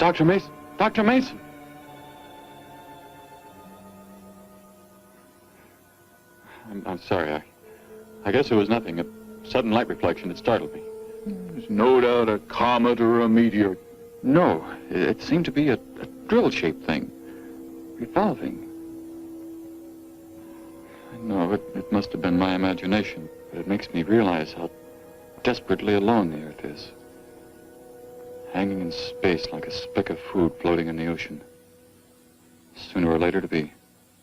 Dr. Mason! Dr. Mason! I'm sorry. I guess it was nothing. A sudden light reflection. It startled me. There's no doubt a comet or a meteor. No, it seemed to be a drill-shaped thing. Revolving. No, it must have been my imagination. But it makes me realize how desperately alone the Earth is. Hanging in space like a speck of food floating in the ocean. Sooner or later to be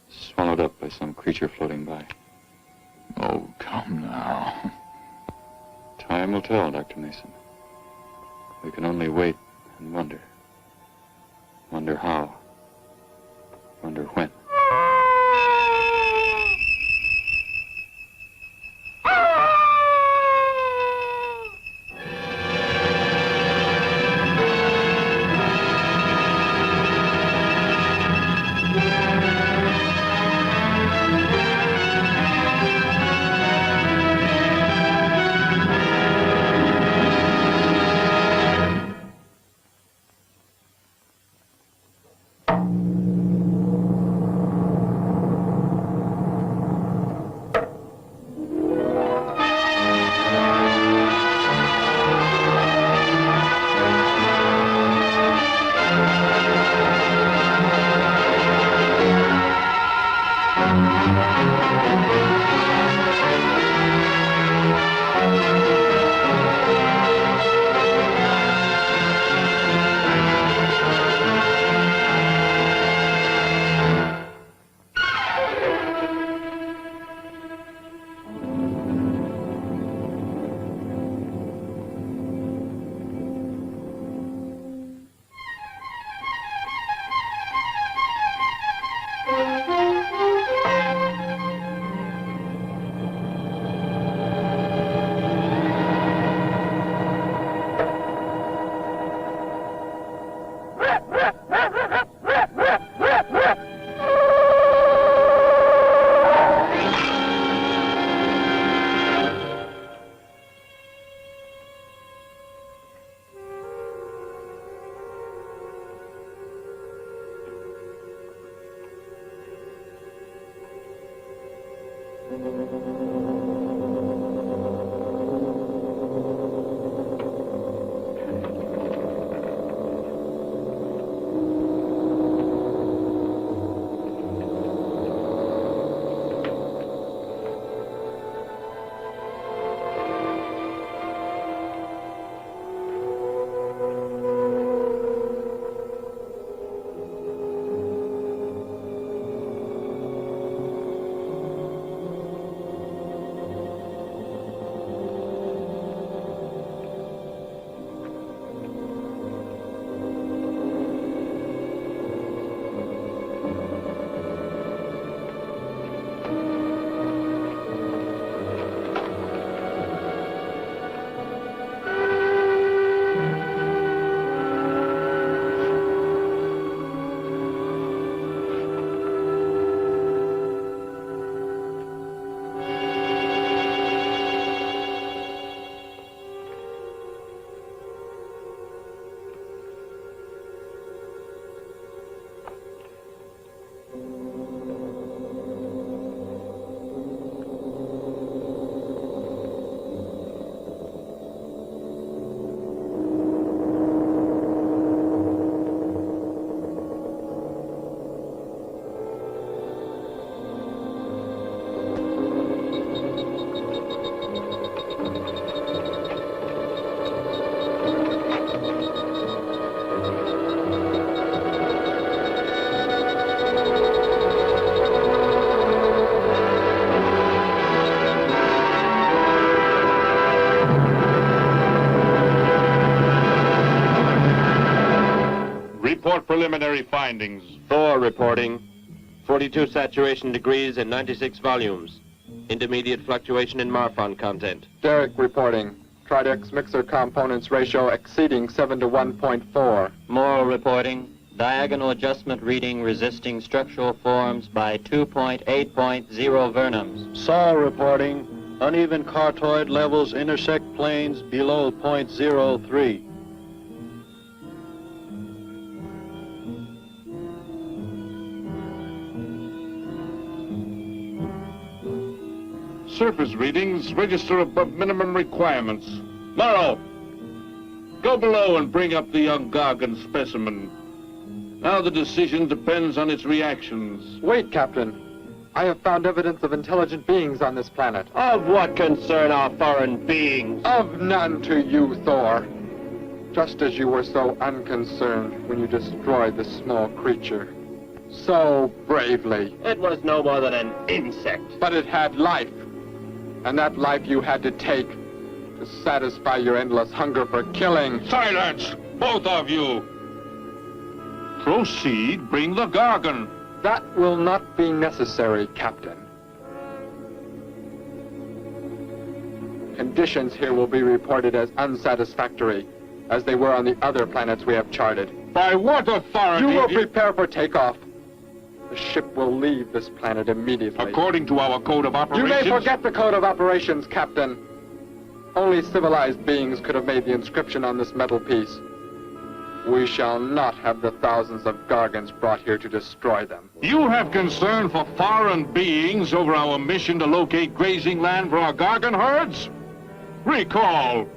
swallowed up by some creature floating by. Oh, come now. Time will tell, Dr. Mason. We can only wait and wonder. Wonder how. Wonder when. Report preliminary findings. Thor reporting. 42 saturation degrees and 96 volumes. Intermediate fluctuation in Marfan content. Derek reporting. Tridex mixer components ratio exceeding 7 to 1.4. Morrill reporting. Diagonal adjustment reading resisting structural forms by 2.8.0 Vernums. Saul reporting. Uneven cartoid levels intersect planes below .03. surface readings register above minimum requirements. Morrow, go below and bring up the young Gargan specimen. Now the decision depends on its reactions. Wait, Captain. I have found evidence of intelligent beings on this planet. Of what concern are foreign beings? Of none to you, Thor. Just as you were so unconcerned when you destroyed the small creature. So bravely. It was no more than an insect. But it had life. And that life you had to take to satisfy your endless hunger for killing. Silence, both of you! Proceed, bring the Gargan. That will not be necessary, Captain. Conditions here will be reported as unsatisfactory, as they were on the other planets we have charted. By what authority? You will prepare for takeoff. The ship will leave this planet immediately. According to our code of operations? You may forget the code of operations, Captain. Only civilized beings could have made the inscription on this metal piece. We shall not have the thousands of Gargans brought here to destroy them. You have concern for foreign beings over our mission to locate grazing land for our Gargan herds? Recall,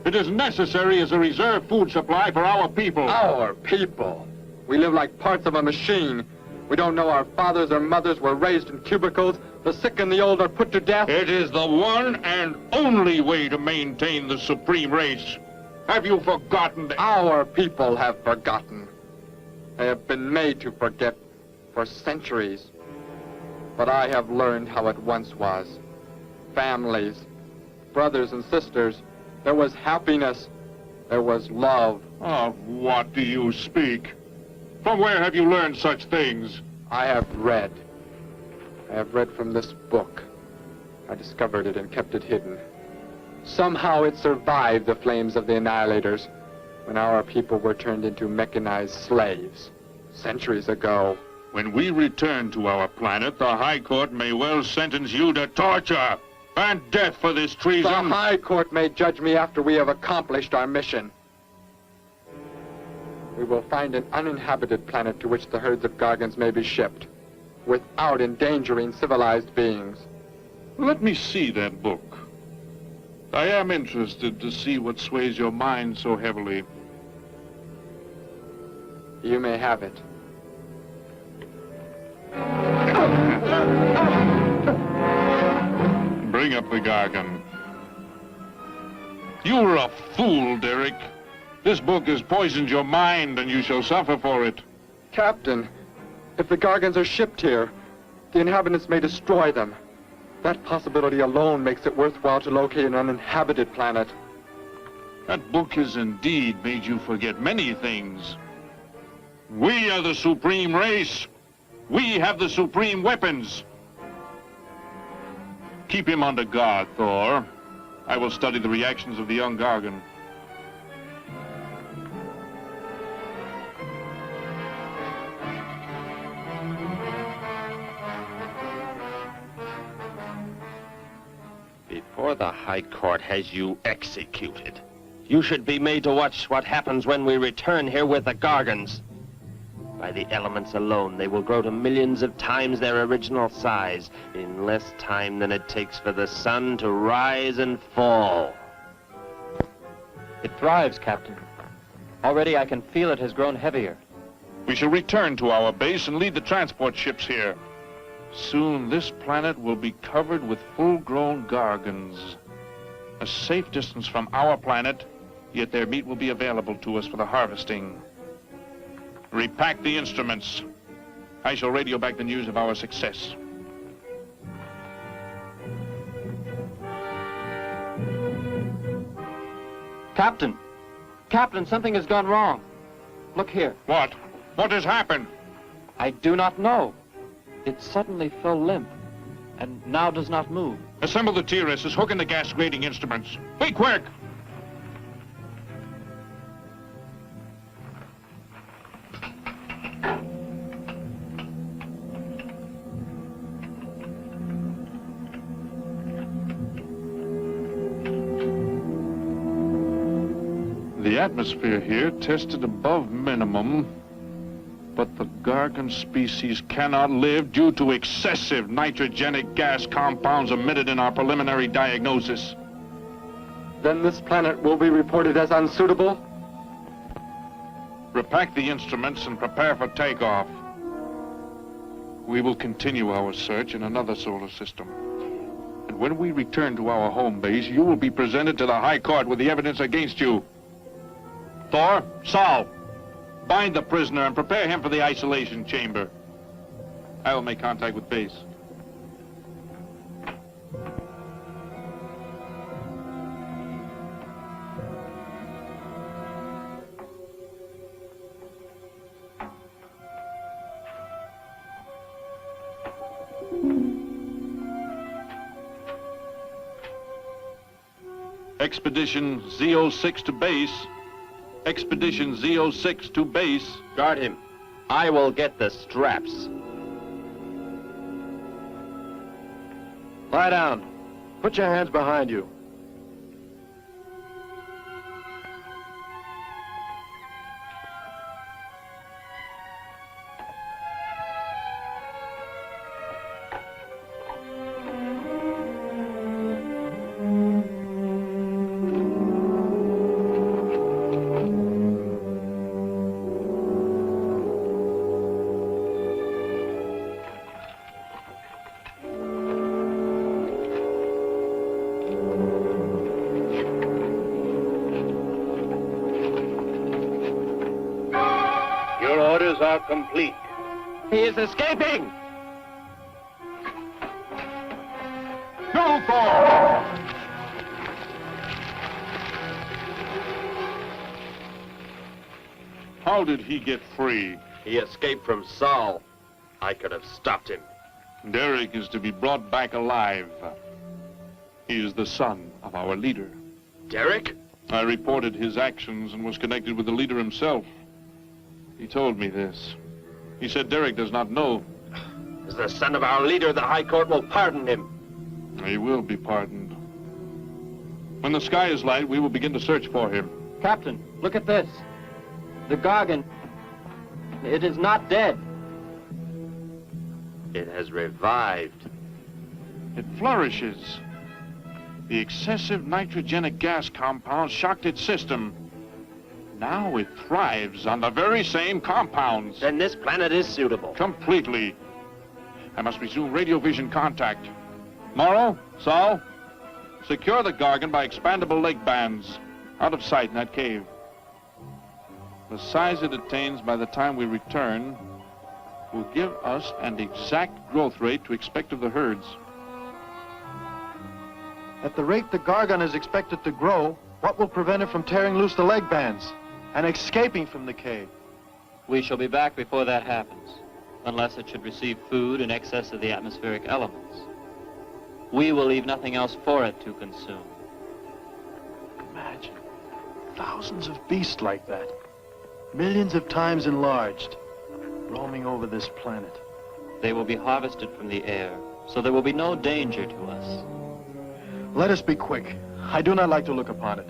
it is necessary as a reserve food supply for our people. Our people? We live like parts of a machine. We don't know our fathers or mothers were raised in cubicles. The sick and the old are put to death. It is the one and only way to maintain the supreme race. Have you forgotten that? Our people have forgotten. They have been made to forget for centuries. But I have learned how it once was. Families, brothers and sisters. There was happiness. There was love. Of what do you speak? From where have you learned such things? I have read. I have read from this book. I discovered it and kept it hidden. Somehow it survived the flames of the Annihilators when our people were turned into mechanized slaves centuries ago. When we return to our planet, the High Court may well sentence you to torture and death for this treason. The High Court may judge me after we have accomplished our mission. We will find an uninhabited planet to which the herds of Gargans may be shipped, without endangering civilized beings. Let me see that book. I am interested to see what sways your mind so heavily. You may have it. Bring up the Gargan. You're a fool, Derek. This book has poisoned your mind, and you shall suffer for it. Captain, if the Gargans are shipped here, the inhabitants may destroy them. That possibility alone makes it worthwhile to locate an uninhabited planet. That book has indeed made you forget many things. We are the supreme race. We have the supreme weapons. Keep him under guard, Thor. I will study the reactions of the young Gargan. Before the High Court has you executed, you should be made to watch what happens when we return here with the Gargans. By the elements alone, they will grow to millions of times their original size in less time than it takes for the sun to rise and fall. It thrives, Captain. Already I can feel it has grown heavier. We shall return to our base and lead the transport ships here. Soon this planet will be covered with full-grown Gargans. A safe distance from our planet, yet their meat will be available to us for the harvesting. Repack the instruments. I shall radio back the news of our success. Captain! Captain, something has gone wrong. Look here. What? What has happened? I do not know. It suddenly fell limp, and now does not move. Assemble the TRSs, hook in the gas grading instruments. Be quick! The atmosphere here tested above minimum. But the Gargan species cannot live due to excessive nitrogenic gas compounds emitted in our preliminary diagnosis. Then this planet will be reported as unsuitable? Repack the instruments and prepare for takeoff. We will continue our search in another solar system. And when we return to our home base, you will be presented to the High Court with the evidence against you. Thor, Saul, bind the prisoner and prepare him for the isolation chamber. I will make contact with base. Expedition Z06 to base. Expedition Z06 to base. Guard him. I will get the straps. Lie down. Put your hands behind you. Your orders are complete. He is escaping! Go, Thor! How did he get free? He escaped from Saul. I could have stopped him. Derek is to be brought back alive. He is the son of our leader. Derek? I reported his actions and was connected with the leader himself. He told me this. He said Derek does not know. As the son of our leader, the High Court will pardon him. He will be pardoned. When the sky is light, we will begin to search for him. Captain, look at this. The Gargan. It is not dead. It has revived. It flourishes. The excessive nitrogenic gas compound shocked its system. Now it thrives on the very same compounds. Then this planet is suitable. Completely. I must resume radio vision contact. Morrow, Saul, secure the Gargan by expandable leg bands. Out of sight in that cave. The size it attains by the time we return will give us an exact growth rate to expect of the herds. At the rate the Gargan is expected to grow, what will prevent it from tearing loose the leg bands and escaping from the cave? We shall be back before that happens, unless it should receive food in excess of the atmospheric elements. We will leave nothing else for it to consume. Imagine thousands of beasts like that, millions of times enlarged, roaming over this planet. They will be harvested from the air, so there will be no danger to us. Let us be quick. I do not like to look upon it.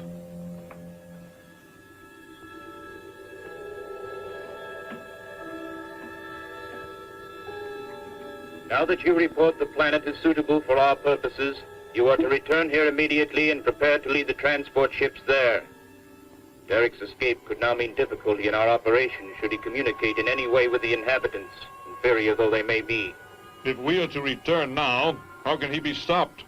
Now that you report the planet is suitable for our purposes, you are to return here immediately and prepare to lead the transport ships there. Derek's escape could now mean difficulty in our operation should he communicate in any way with the inhabitants, inferior though they may be. If we are to return now, how can he be stopped?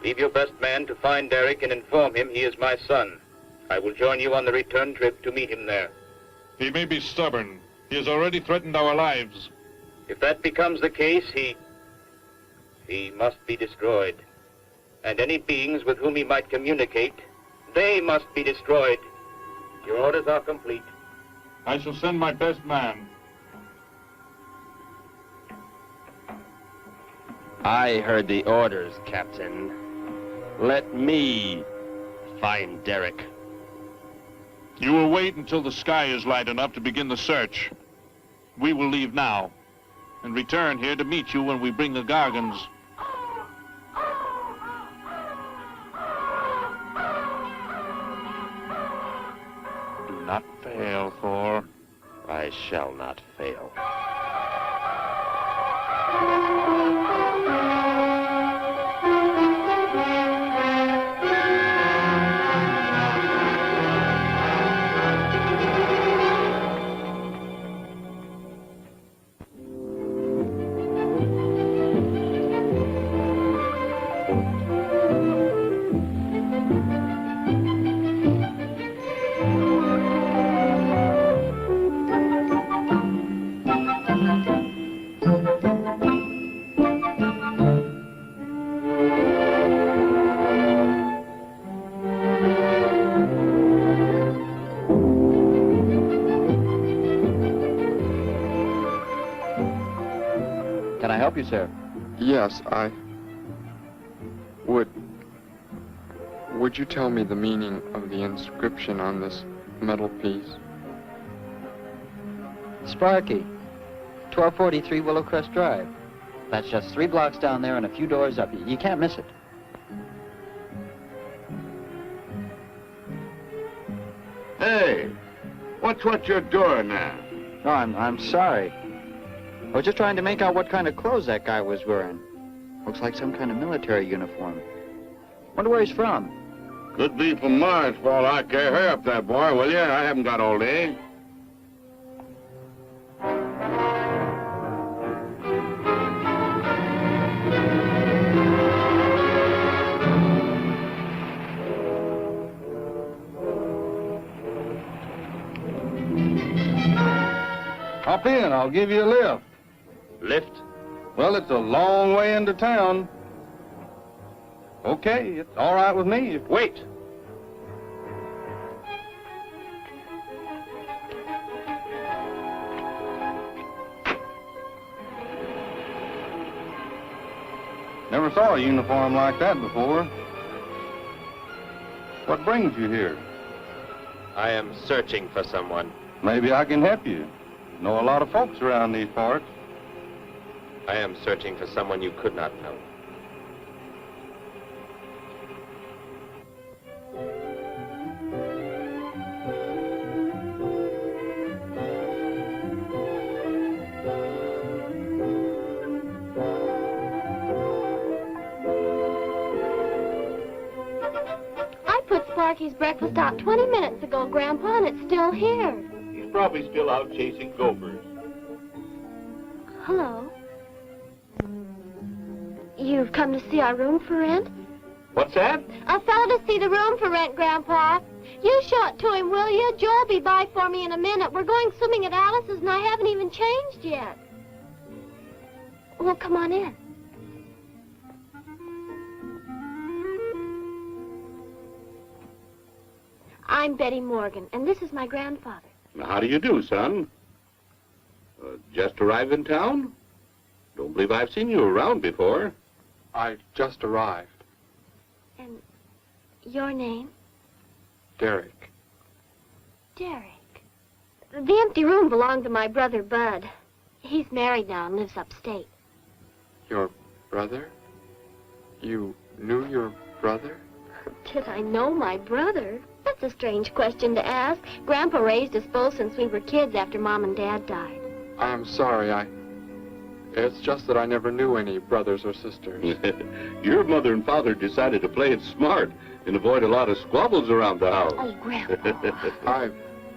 Leave your best man to find Derek and inform him he is my son. I will join you on the return trip to meet him there. He may be stubborn. He has already threatened our lives. If that becomes the case, he must be destroyed. And any beings with whom he might communicate, they must be destroyed. Your orders are complete. I shall send my best man. I heard the orders, Captain. Let me find Derek. You will wait until the sky is light enough to begin the search. We will leave now and return here to meet you when we bring the Gargans. Do not fail, Thor. I I shall not fail. Can I help you, sir? Yes, Would you tell me the meaning of the inscription on this metal piece? Sparky, 1243 Willowcrest Drive. That's just 3 blocks down there and a few doors up. You can't miss it. Hey, what's what you're doing now? No, I'm sorry. I was just trying to make out what kind of clothes that guy was wearing. Looks like some kind of military uniform. Wonder where he's from. Could be from Mars for all I care. Hurry up there, boy, will you? I haven't got all day. Hop in, I'll give you a lift. Lift? Well, it's a long way into town. Okay, it's all right with me. Wait! Never saw a uniform like that before. What brings you here? I am searching for someone. Maybe I can help you. Know a lot of folks around these parts. I am searching for someone you could not know. I put Sparky's breakfast out 20 minutes ago, Grandpa, and it's still here. He's probably still out chasing gophers. Hello. You've come to see our room for rent? What's that? A fellow to see the room for rent, Grandpa. You show it to him, will you? Joe'll be by for me in a minute. We're going swimming at Alice's, and I haven't even changed yet. Well, come on in. I'm Betty Morgan, and this is my grandfather. How do you do, son? Just arrived in town? Don't believe I've seen you around before. I just arrived. And your name? Derek. Derek. The empty room belonged to my brother, Bud. He's married now and lives upstate. Your brother? You knew your brother? Did I know my brother? That's a strange question to ask. Grandpa raised us both since we were kids after Mom and Dad died. I'm sorry, It's just that I never knew any brothers or sisters. Your mother and father decided to play it smart and avoid a lot of squabbles around the house. Oh, Grandpa. I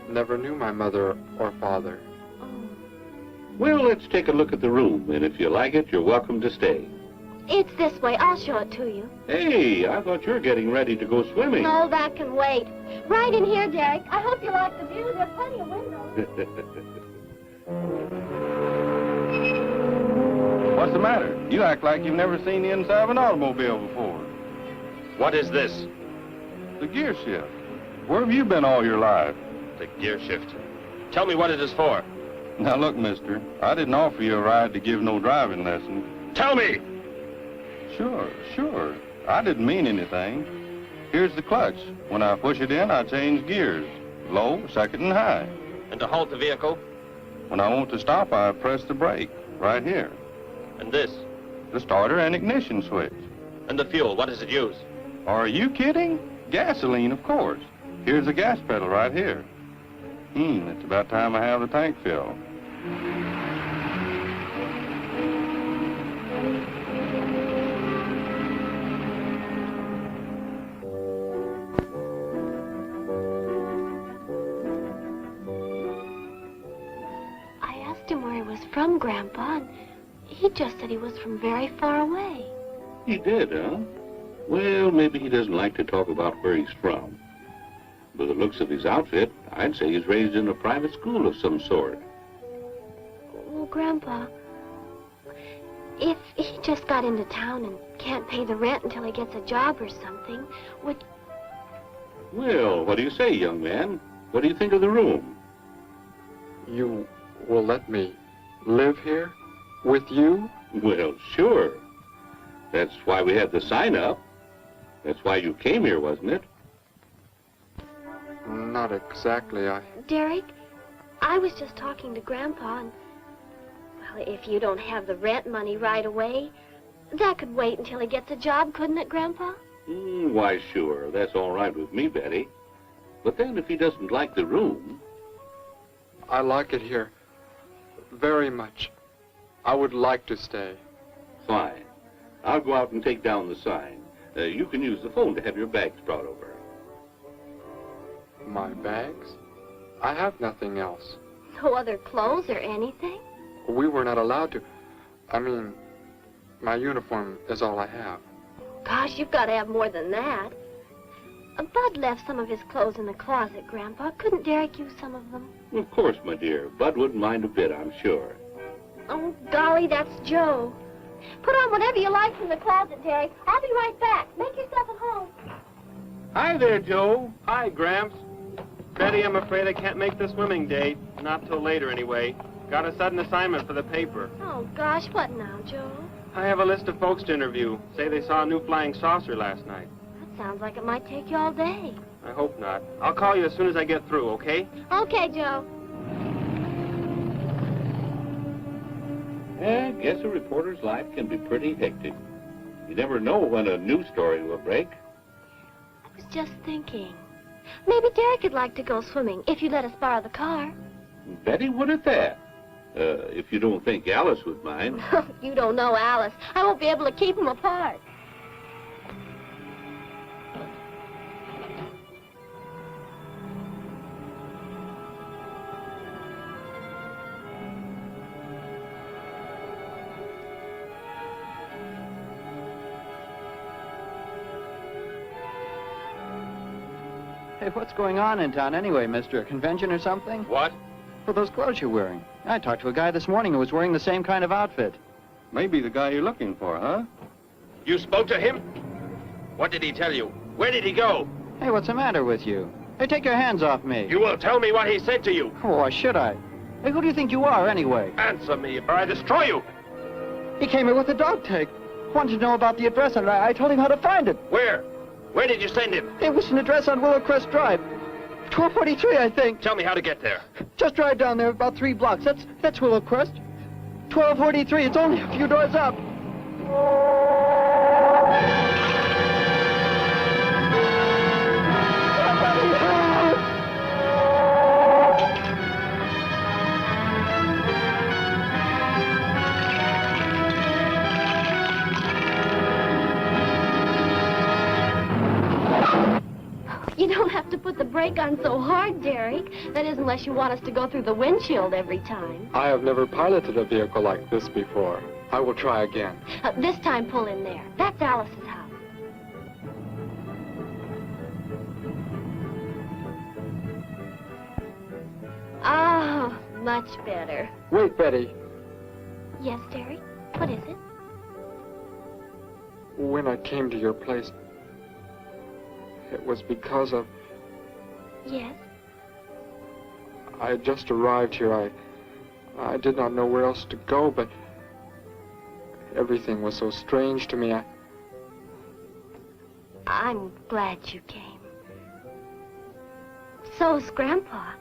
never knew my mother or father. Well, let's take a look at the room, and if you like it, you're welcome to stay. It's this way. I'll show it to you. Hey, I thought you were getting ready to go swimming. No, that can wait. Right in here, Derek. I hope you like the view. There are plenty of windows. What's the matter? You act like you've never seen the inside of an automobile before. What is this? The gear shift. Where have you been all your life? The gear shift. Tell me what it is for. Now look, mister, I didn't offer you a ride to give no driving lesson. Tell me! Sure. I didn't mean anything. Here's the clutch. When I push it in, I change gears. Low, second, and high. And to halt the vehicle? When I want to stop, I press the brake, right here. And this? The starter and ignition switch. And the fuel, what does it use? Are you kidding? Gasoline, of course. Here's the gas pedal right here. It's about time I have the tank filled. I asked him where he was from, Grandpa, and he just said he was from very far away. He did, huh? Well, maybe he doesn't like to talk about where he's from. By the looks of his outfit, I'd say he's raised in a private school of some sort. Well, Grandpa, if he just got into town and can't pay the rent until he gets a job or something, would... Well, what do you say, young man? What do you think of the room? You will let me live here with you? Well, sure. That's why we had the sign up. That's why you came here, wasn't it? Not exactly, Derek, I was just talking to Grandpa, and... Well, if you don't have the rent money right away, that could wait until he gets a job, couldn't it, Grandpa? Why, sure. That's all right with me, Betty. But then if he doesn't like the room... I like it here very much. I would like to stay. Fine. I'll go out and take down the sign. You can use the phone to have your bags brought over. My bags? I have nothing else. No other clothes or anything? We were not allowed to. I mean, my uniform is all I have. Gosh, you've got to have more than that. Bud left some of his clothes in the closet, Grandpa. Couldn't Derek use some of them? Of course, my dear. Bud wouldn't mind a bit, I'm sure. Oh, golly, that's Joe. Put on whatever you like from the closet, Derek. I'll be right back. Make yourself at home. Hi there, Joe. Hi, Gramps. Betty, I'm afraid I can't make the swimming date. Not till later, anyway. Got a sudden assignment for the paper. Oh, gosh, what now, Joe? I have a list of folks to interview. Say they saw a new flying saucer last night. That sounds like it might take you all day. I hope not. I'll call you as soon as I get through, okay? Okay, Joe. I guess a reporter's life can be pretty hectic. You never know when a news story will break. I was just thinking. Maybe Derek would like to go swimming if you let us borrow the car. Betty would at that. If you don't think Alice would mind. You don't know Alice. I won't be able to keep them apart. Hey, what's going on in town anyway, mister? A convention or something? What? For those clothes you're wearing. I talked to a guy this morning who was wearing the same kind of outfit. Maybe the guy you're looking for, huh? You spoke to him? What did he tell you? Where did he go? Hey, what's the matter with you? Hey, take your hands off me. You will tell me what he said to you. Oh, why should I? Hey, who do you think you are, anyway? Answer me, or I destroy you. He came here with a dog tag. Wanted to know about the address, and I told him how to find it. Where? Where did you send him? It was an address on Willow Crest Drive. 1243, I think. Tell me how to get there. Just drive down there about 3 blocks. That's Willow Crest. 1243. It's only a few doors up. Somebody help! You don't have to put the brake on so hard, Derek. That is, unless you want us to go through the windshield every time. I have never piloted a vehicle like this before. I will try again. This time, pull in there. That's Alice's house. Ah, much better. Wait, Betty. Yes, Derek? What is it? When I came to your place, it was because of... Yes? I had just arrived here. I did not know where else to go, but everything was so strange to me. I'm glad you came. So's Grandpa.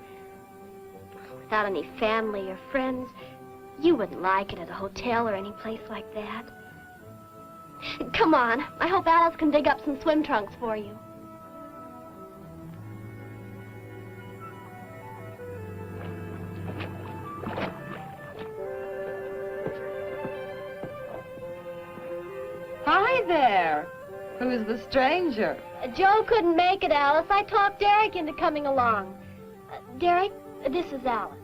Without any family or friends, you wouldn't like it at a hotel or any place like that. Come on. I hope Alice can dig up some swim trunks for you. Hi there. Who's the stranger? Joe couldn't make it, Alice. I talked Derek into coming along. Derek, this is Alice.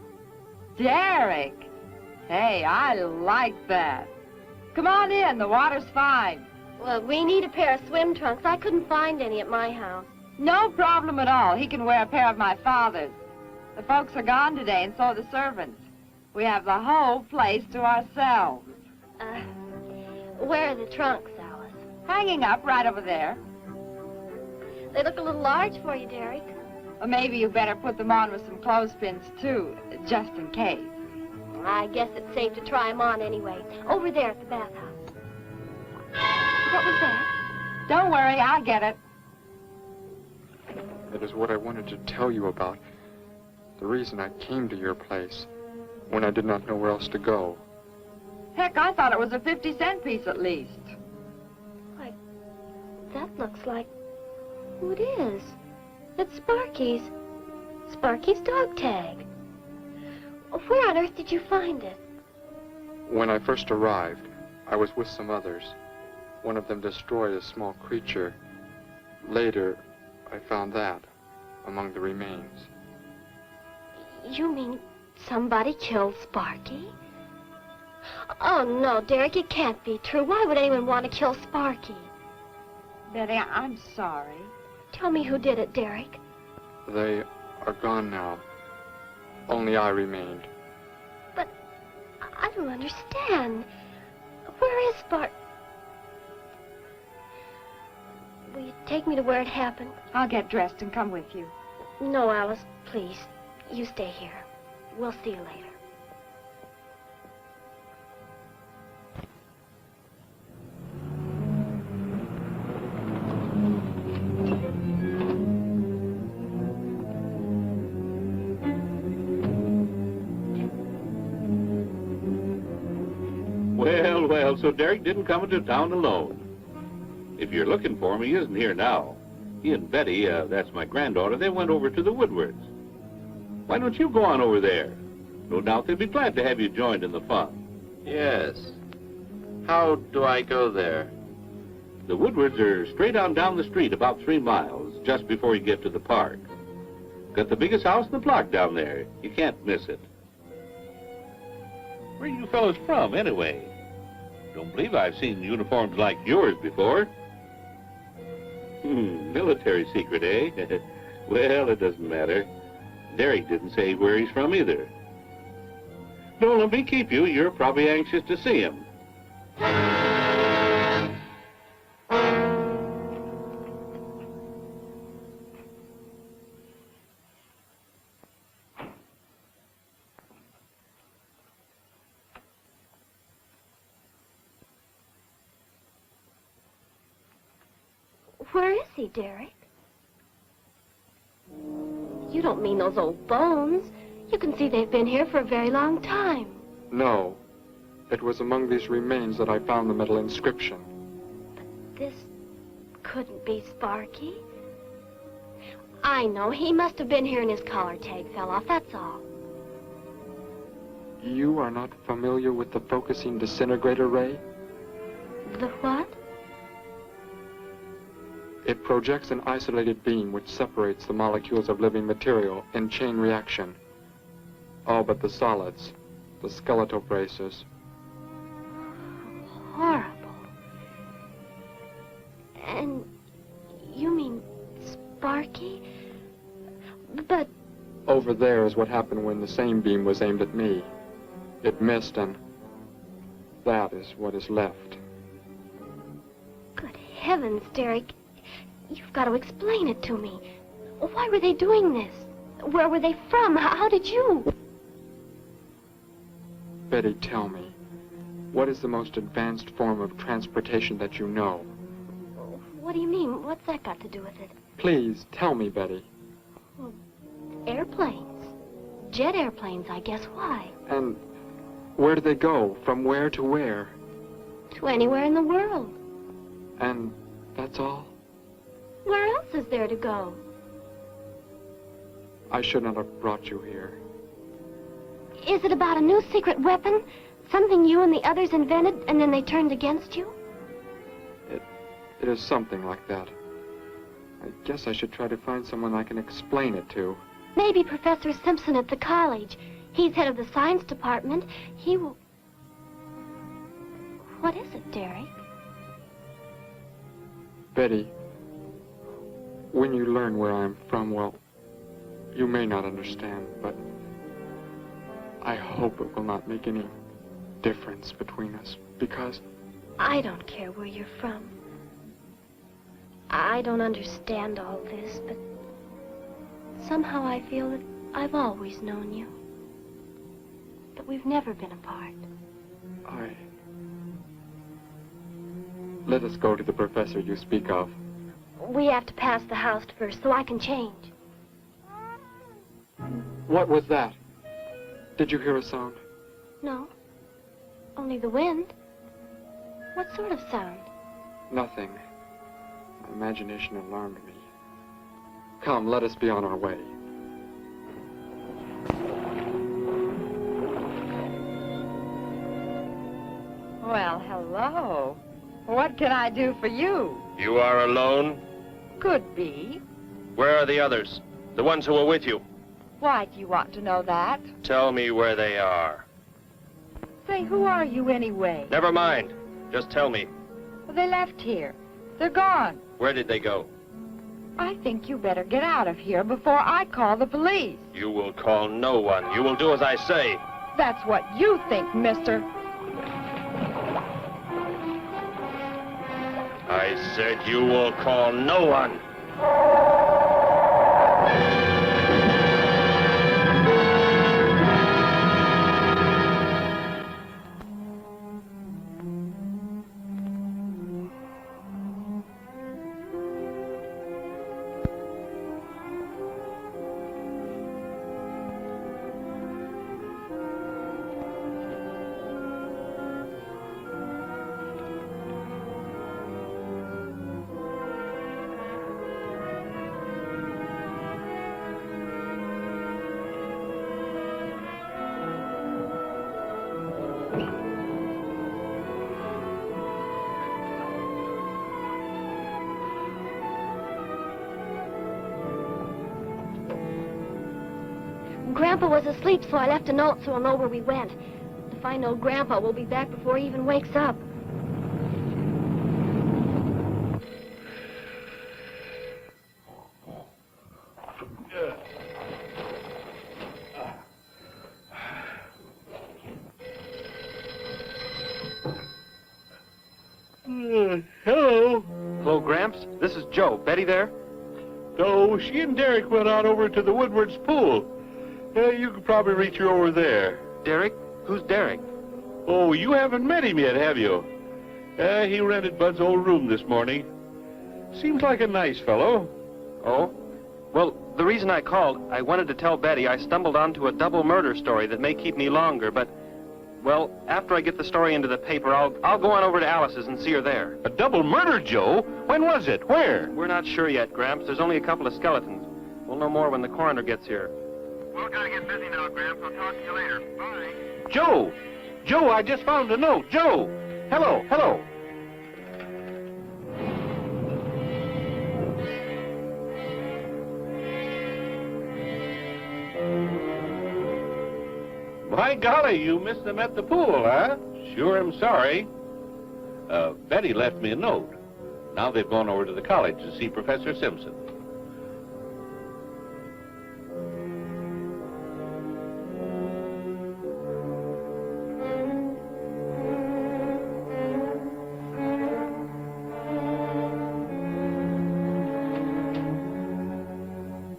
Derek. Hey, I like that. Come on in, the water's fine. Well, we need a pair of swim trunks. I couldn't find any at my house. No problem at all. He can wear a pair of my father's. The folks are gone today, and so are the servants. We have the whole place to ourselves. Where are the trunks, Alice? Hanging up right over there. They look a little large for you, Derek. Or maybe you better put them on with some clothespins, too, just in case. I guess it's safe to try them on anyway. Over there at the bathhouse. What was that? Don't worry, I'll get it. It is what I wanted to tell you about. The reason I came to your place when I did not know where else to go. Heck, I thought it was a 50-cent piece at least. Why, that looks like... who it is. It's Sparky's. Sparky's dog tag. Where on earth did you find it? When I first arrived, I was with some others. One of them destroyed a small creature. Later, I found that among the remains. You mean somebody killed Sparky? Oh, no, Derek, it can't be true. Why would anyone want to kill Sparky? Betty, I'm sorry. Tell me who did it, Derek. They are gone now. Only I remained. But I don't understand. Where is Sparky? Will you take me to where it happened? I'll get dressed and come with you. No, Alice, please. You stay here. We'll see you later. Well, so Derek didn't come into town alone. If you're looking for him, he isn't here now. He and Betty, that's my granddaughter, they went over to the Woodwards. Why don't you go on over there? No doubt they'd be glad to have you joined in the fun. Yes. How do I go there? The Woodwards are straight on down the street about 3 miles, just before you get to the park. Got the biggest house in the block down there. You can't miss it. Where are you fellows from, anyway? Don't believe I've seen uniforms like yours before. Military secret, eh? Well, it doesn't matter. Derek didn't say where he's from either. Don't let me keep you. You're probably anxious to see him. Where is he, Derek? You don't mean those old bones. You can see they've been here for a very long time. No. It was among these remains that I found the metal inscription. But this couldn't be Sparky. I know. He must have been here and his collar tag fell off, that's all. You are not familiar with the focusing disintegrator ray? The what? It projects an isolated beam which separates the molecules of living material in chain reaction. All but the solids, the skeletal braces. Horrible. And you mean Sparky? But... Over there is what happened when the same beam was aimed at me. It missed, and that is what is left. Good heavens, Derek. You've got to explain it to me. Why were they doing this? Where were they from? How did you? Betty, tell me, what is the most advanced form of transportation that you know? What do you mean? What's that got to do with it? Please, tell me, Betty. Well, airplanes. Jet airplanes, I guess. Why? And where do they go? From where to where? To anywhere in the world. And that's all? Where else is there to go? I should not have brought you here. Is it about a new secret weapon? Something you and the others invented and then they turned against you? It It is something like that. I guess I should try to find someone I can explain it to. Maybe Professor Simpson at the college. He's head of the science department. He will... What is it, Derek? Betty, when you learn where I'm from, well, you may not understand, but I hope it will not make any difference between us, because... I don't care where you're from. I don't understand all this, but somehow I feel that I've always known you. But we've never been apart. Let us go to the professor you speak of. We have to pass the house first, so I can change. What was that? Did you hear a sound? No. Only the wind. What sort of sound? Nothing. My imagination alarmed me. Come, let us be on our way. Well, hello. What can I do for you? You are alone? Could be. Where are the others? The ones who were with you? Why do you want to know that? Tell me where they are. Say, who are you anyway? Never mind. Just tell me. Well, they left here. They're gone. Where did they go? I think you better get out of here before I call the police. You will call no one. You will do as I say. That's what you think, mister. I said you will call no one. Grandpa was asleep, so I left a note so he'll know where we went. If I know Grandpa will be back before he even wakes up. Hello. Hello, Gramps. This is Joe. Betty there? No, she and Derek went out over to the Woodward's pool. You could probably reach her over there. Derek? Who's Derek? Oh, you haven't met him yet, have you? He rented Bud's old room this morning. Seems like a nice fellow. Oh? Well, the reason I called, I wanted to tell Betty I stumbled onto a double murder story that may keep me longer, but, well, after I get the story into the paper, I'll go on over to Alice's and see her there. A double murder, Joe? When was it? Where? We're not sure yet, Gramps. There's only a couple of skeletons. We'll know more when the coroner gets here. We're gonna get busy now, Gramps. I'll talk to you later. Bye. Joe! Joe, I just found a note. Joe! Hello, hello. My golly, you missed them at the pool, huh? Sure am sorry. Betty left me a note. Now they've gone over to the college to see Professor Simpson.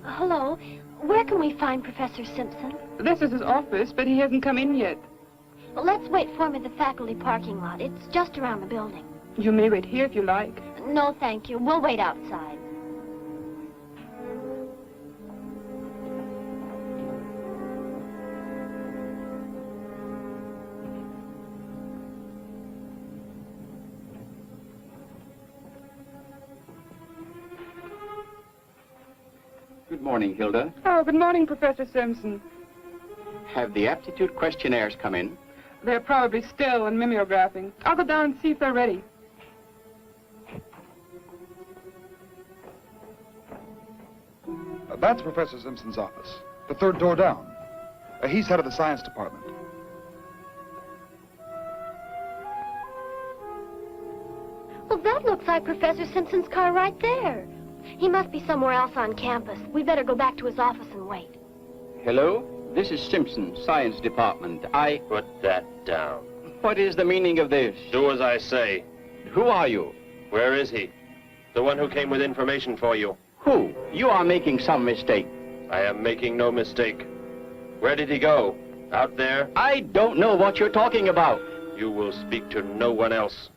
Hello. Where can we find Professor Simpson? This is his office, but he hasn't come in yet. Well, let's wait for him at the faculty parking lot. It's just around the building. You may wait here if you like. No, thank you. We'll wait outside. Good morning, Hilda. Oh, good morning, Professor Simpson. Have the aptitude questionnaires come in? They're probably still in mimeographing. I'll go down and see if they're ready. That's Professor Simpson's office. The third door down. He's head of the science department. Well, that looks like Professor Simpson's car right there. He must be somewhere else on campus. We better go back to his office and wait. Hello? This is Simpson, Science Department. Put that down. What is the meaning of this? Do as I say. Who are you? Where is he? The one who came with information for you. Who? You are making some mistake. I am making no mistake. Where did he go? Out there? I don't know what you're talking about. You will speak to no one else.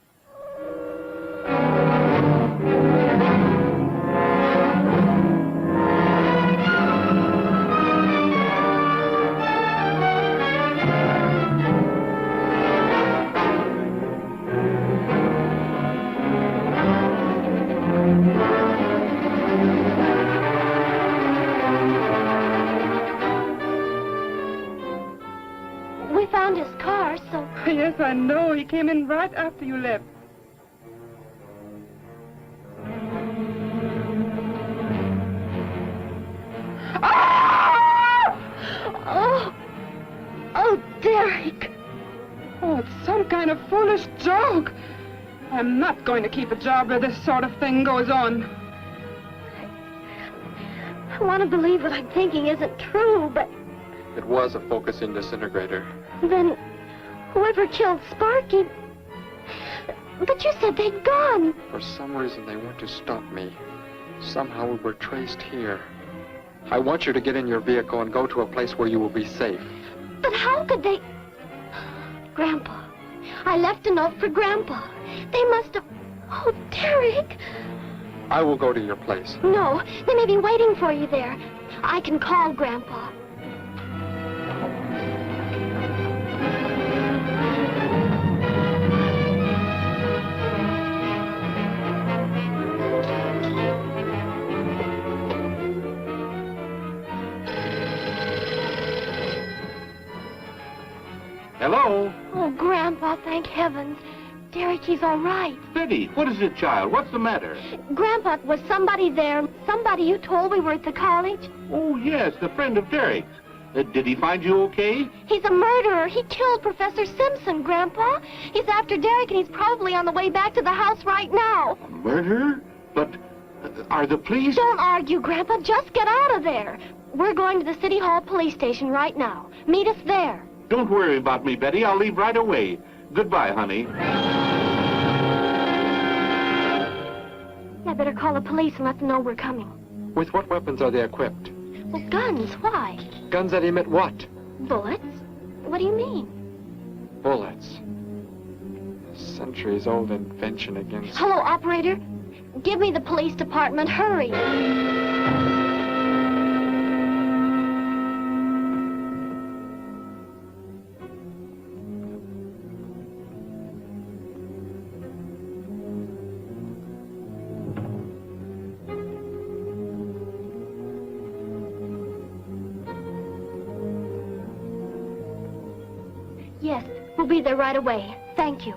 We found his car, so... Yes, I know. He came in right after you left. Oh! Oh, Derek! Oh, it's some kind of foolish joke. I'm not going to keep a job where this sort of thing goes on. I want to believe what I'm thinking isn't true, but It was a focusing disintegrator. then whoever killed Sparky... But you said they'd gone. For some reason, they want to stop me. Somehow we were traced here. I want you to get in your vehicle and go to a place where you will be safe. But how could they... Grandpa. I left a note for Grandpa. They must have... Oh, Derek. I will go to your place. No, they may be waiting for you there. I can call Grandpa. Hello? Oh, Grandpa, thank heavens. Derek, he's all right. Betty, what is it, child? What's the matter? Grandpa, was somebody there? Somebody you told we were at the college? Oh, yes, the friend of Derek's. Did he find you okay? He's a murderer. He killed Professor Simpson, Grandpa. He's after Derek, and he's probably on the way back to the house right now. A murderer? But are the police... Don't argue, Grandpa. Just get out of there. We're going to the City Hall police station right now. Meet us there. Don't worry about me, Betty. I'll leave right away. Goodbye, honey. I better call the police and let them know we're coming. With what weapons are they equipped? Well, guns. Why? Guns that emit what? Bullets? What do you mean? Bullets. A centuries-old invention against... Hello, operator. Give me the police department. Hurry. Yes, we'll be there right away. Thank you.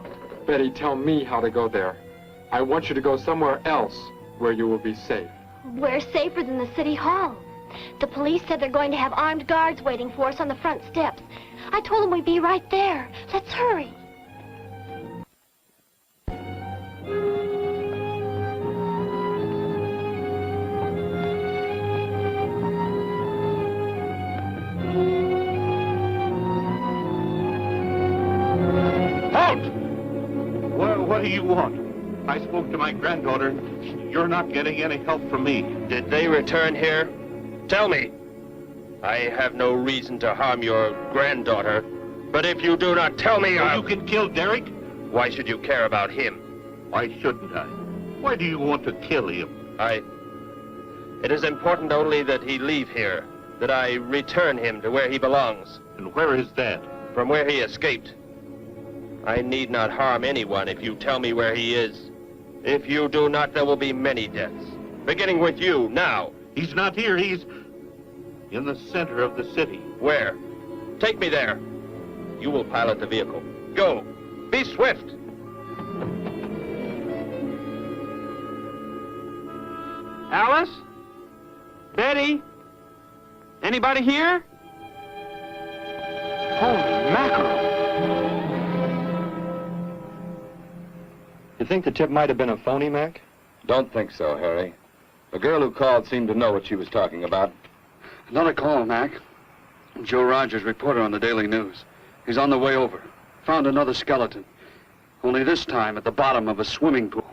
Betty, tell me how to go there. I want you to go somewhere else where you will be safe. We're safer than the City Hall. The police said they're going to have armed guards waiting for us on the front steps. I told them we'd be right there. Let's hurry. What do you want? I spoke to my granddaughter. You're not getting any help from me. Did they return here? Tell me. I have no reason to harm your granddaughter, but if you do not tell me, You can kill Derek? Why should you care about him? Why shouldn't I? Why do you want to kill him? It is important only that he leave here, that I return him to where he belongs. And where is that? From where he escaped. I need not harm anyone if you tell me where he is. If you do not, there will be many deaths. Beginning with you, now. He's not here. He's in the center of the city. Where? Take me there. You will pilot the vehicle. Go. Be swift. Alice? Betty? Anybody here? Holy mackerel. You think the tip might have been a phony, Mac? Don't think so, Harry. The girl who called seemed to know what she was talking about. Another call, Mac. Joe Rogers, reporter on the Daily News. He's on the way over. Found another skeleton. Only this time at the bottom of a swimming pool.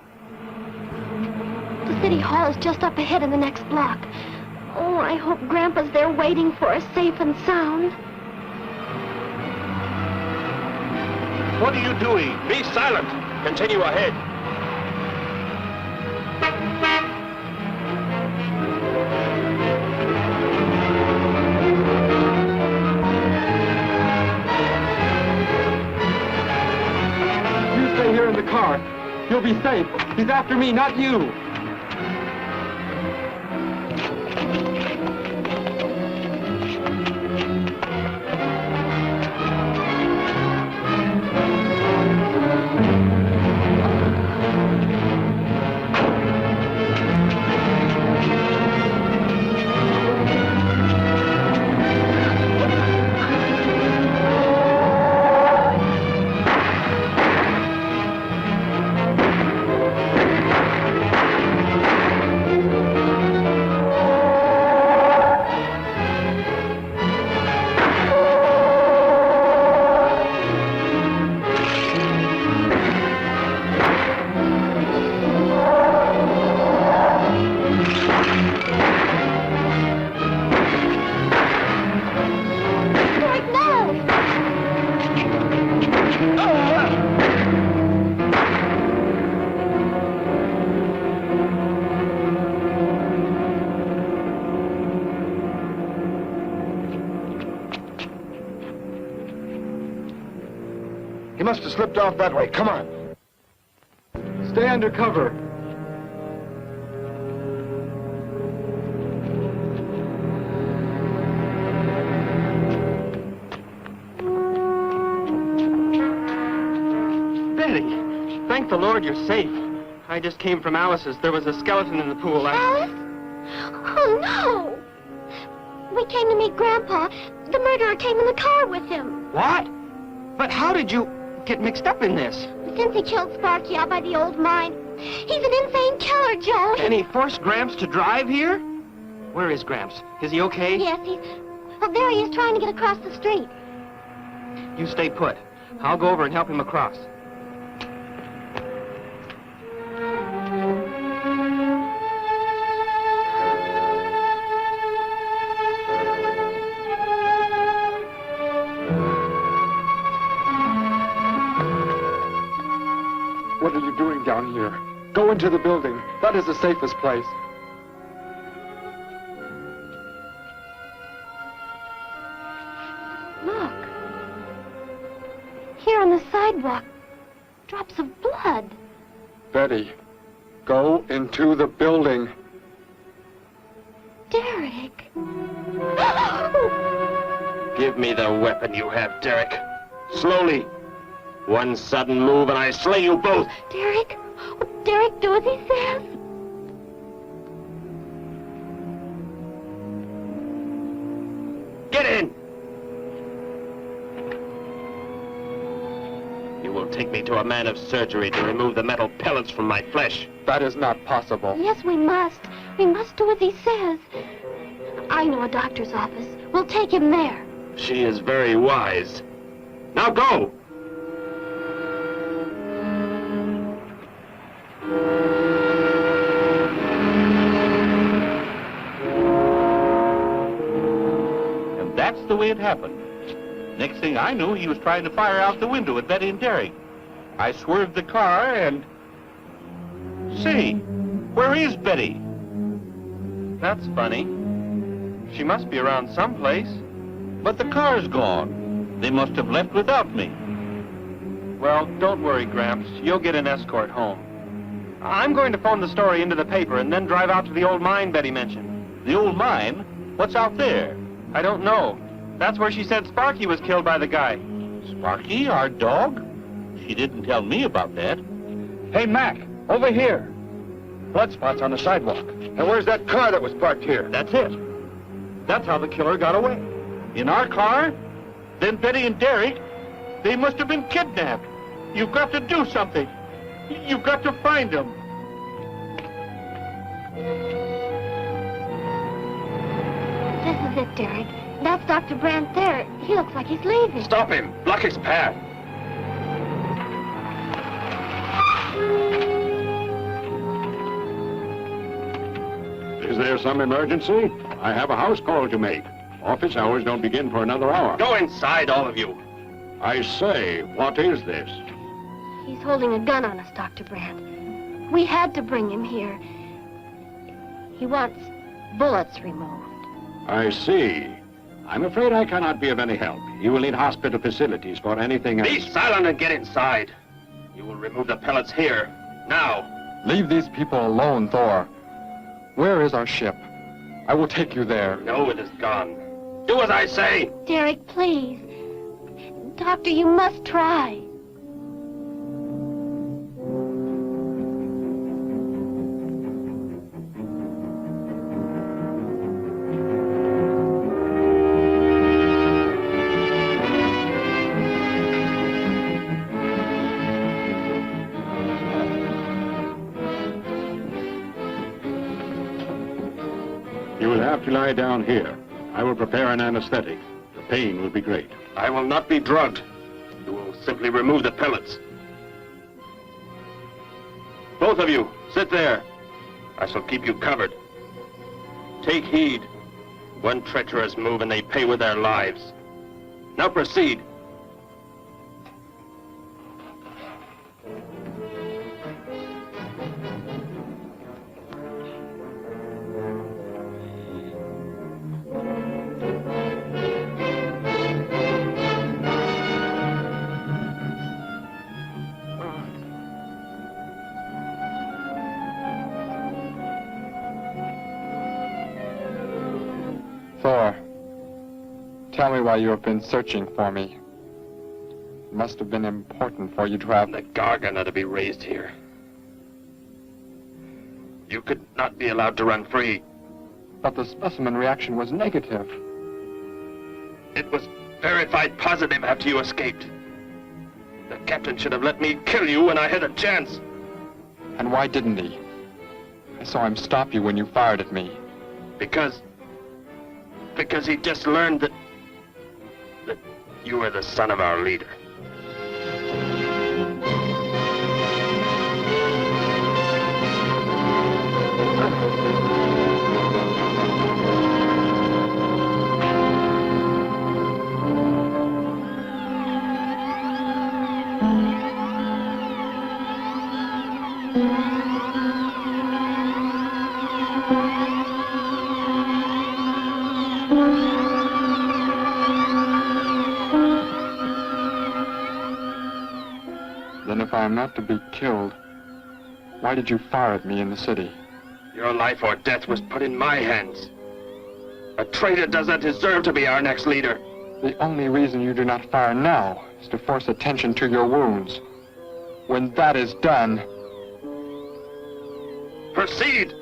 The city hall is just up ahead in the next block. Oh, I hope Grandpa's there waiting for us safe and sound. What are you doing? Be silent. Continue ahead. You stay here in the car. You'll be safe. He's after me, not you. He must have slipped off that way. Come on. Stay under cover. Betty, thank the Lord you're safe. I just came from Alice's. There was a skeleton in the pool. Alice? Oh, no! We came to meet Grandpa. The murderer came in the car with him. What? But how did you get mixed up in this? Since he killed Sparky out by the old mine. He's an insane killer, Joe. And he forced Gramps to drive here? Where is Gramps? Is he okay? Yes, well, there he is trying to get across the street. You stay put. I'll go over and help him across. What are you doing down here? Go into the building. That is the safest place. Look. Here on the sidewalk. Drops of blood. Betty, go into the building. Derek. Give me the weapon you have, Derek. Slowly. One sudden move and I slay you both. Derek? Derek, do as he says. Get in! You will take me to a man of surgery to remove the metal pellets from my flesh. That is not possible. Yes, we must. We must do as he says. I know a doctor's office. We'll take him there. She is very wise. Now go! And that's the way it happened. Next thing I knew, he was trying to fire out the window at Betty and Derek. I swerved the car and... Say, where is Betty? That's funny. She must be around someplace. But the car's gone. They must have left without me. Well, don't worry, Gramps. You'll get an escort home. I'm going to phone the story into the paper and then drive out to the old mine Betty mentioned. The old mine? What's out there? I don't know. That's where she said Sparky was killed by the guy. Sparky, our dog? She didn't tell me about that. Hey, Mac, over here. Blood spots on the sidewalk. And where's that car that was parked here? That's it. That's how the killer got away. In our car? Then Betty and Derek, they must have been kidnapped. You've got to do something. You've got to find them. This is it, Derek. That's Dr. Brandt there. He looks like he's leaving. Stop him! Block his path! Is there some emergency? I have a house call to make. Office hours don't begin for another hour. Go inside, all of you. I say, what is this? He's holding a gun on us, Dr. Brandt. We had to bring him here. He wants bullets removed. I see. I'm afraid I cannot be of any help. You will need hospital facilities for anything else. Be silent and get inside. You will remove the pellets here, now. Leave these people alone, Thor. Where is our ship? I will take you there. No, it is gone. Do as I say! Derek, please. Doctor, you must try. You will have to lie down here. I will prepare an anesthetic. The pain will be great. I will not be drugged. You will simply remove the pellets. Both of you, sit there. I shall keep you covered. Take heed. One treacherous move and they pay with their lives. Now proceed. Thor, tell me why you have been searching for me. It must have been important for you to have... The Gargan are to be raised here. You could not be allowed to run free. But the specimen reaction was negative. It was verified positive after you escaped. The captain should have let me kill you when I had a chance. And why didn't he? I saw him stop you when you fired at me. Because he just learned that you were the son of our leader. Then if I am not to be killed, why did you fire at me in the city? Your life or death was put in my hands. A traitor does not deserve to be our next leader. The only reason you do not fire now is to force attention to your wounds. When that is done... Proceed!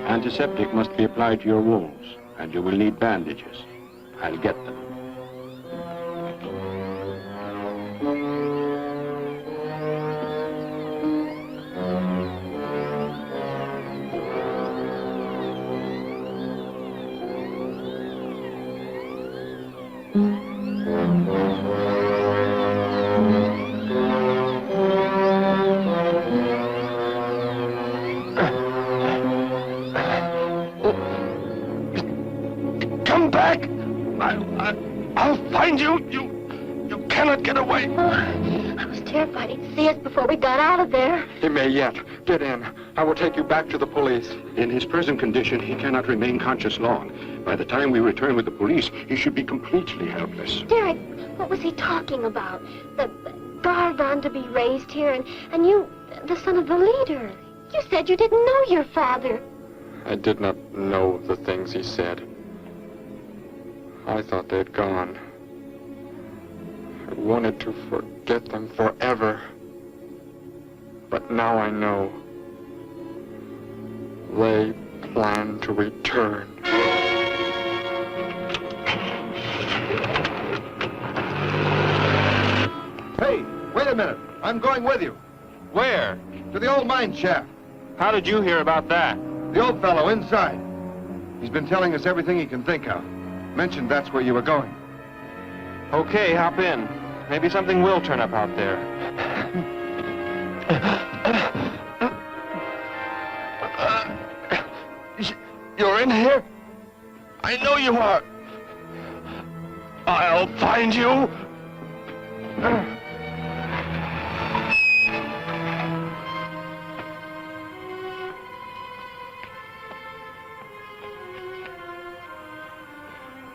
Antiseptic must be applied to your wounds, and you will need bandages. I'll get them. Come back! I'll find you! You cannot get away! I was terrified he'd see us before we got out of there. He may yet. Get in. I will take you back to the police. In his present condition, he cannot remain conscious long. By the time we return with the police, he should be completely helpless. Derek, what was he talking about? The Gargan to be raised here, and you, the son of the leader. You said you didn't know your father. I did not know the things he said. I thought they'd gone. I wanted to forget them forever. But now I know. They plan to return. Hey, wait a minute. I'm going with you. Where? To the old mine shaft. How did you hear about that? The old fellow inside. He's been telling us everything he can think of. Mentioned that's where you were going. Okay, hop in. Maybe something will turn up out there. You're in here? I know you are. I'll find you.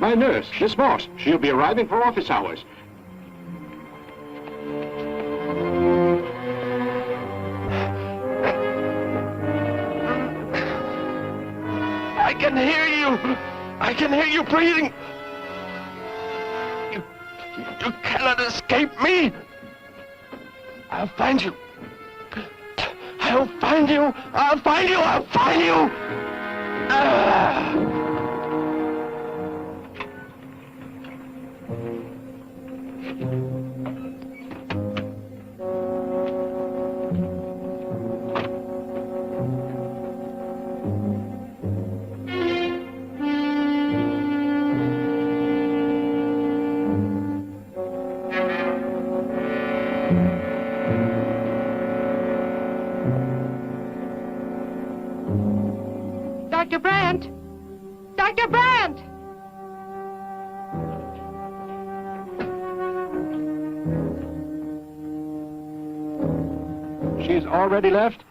My nurse, Miss Moss. She'll be arriving for office hours. I can hear you. I can hear you breathing. You cannot escape me. I'll find you. I'll find you. I'll find you. I'll find you. Dr. Brandt! Dr. Brandt! She's already left?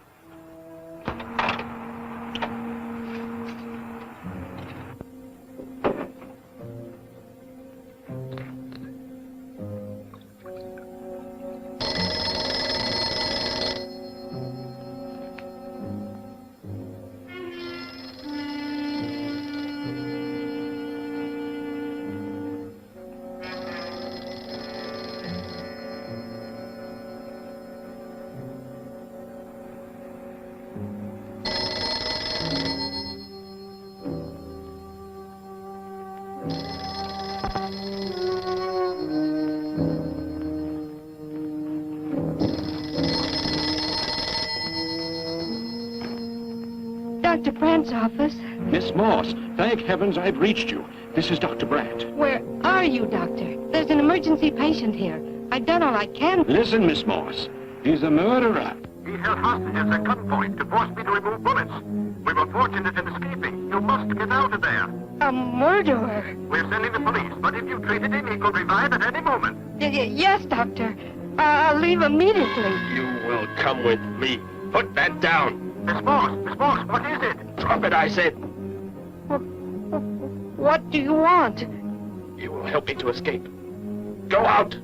Dr. Brandt's office. Miss Moss, thank heavens I've reached you. This is Dr. Brandt. Where are you, Doctor? There's an emergency patient here. I've done all I can. Listen, Miss Moss. He's a murderer. He held hostages at gunpoint to force me to remove bullets. We were fortunate in escaping. You must get out of there. A murderer? We're sending the police, but if you treated him, he could revive at any moment. Yes, Doctor. I'll leave immediately. You will come with me. Put that down. Miss Moss, what is it? Drop it, I said. What do you want? You will help me to escape. Go out.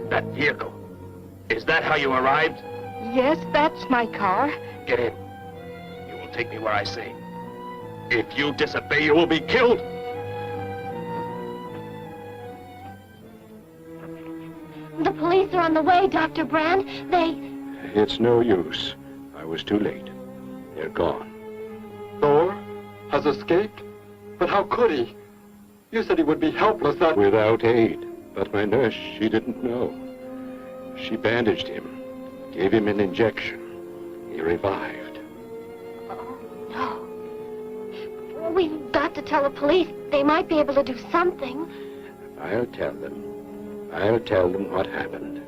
That vehicle. Is that how you arrived? Yes, that's my car. Get in. You will take me where I say. If you disobey, you will be killed. The police are on the way, Dr. Brandt. It's no use. I was too late. They're gone. Thor has escaped? But how could he? You said he would be helpless. Without aid. But my nurse, she didn't know. She bandaged him, gave him an injection. He revived. No. We've got to tell the police. They might be able to do something. I'll tell them. I'll tell them what happened.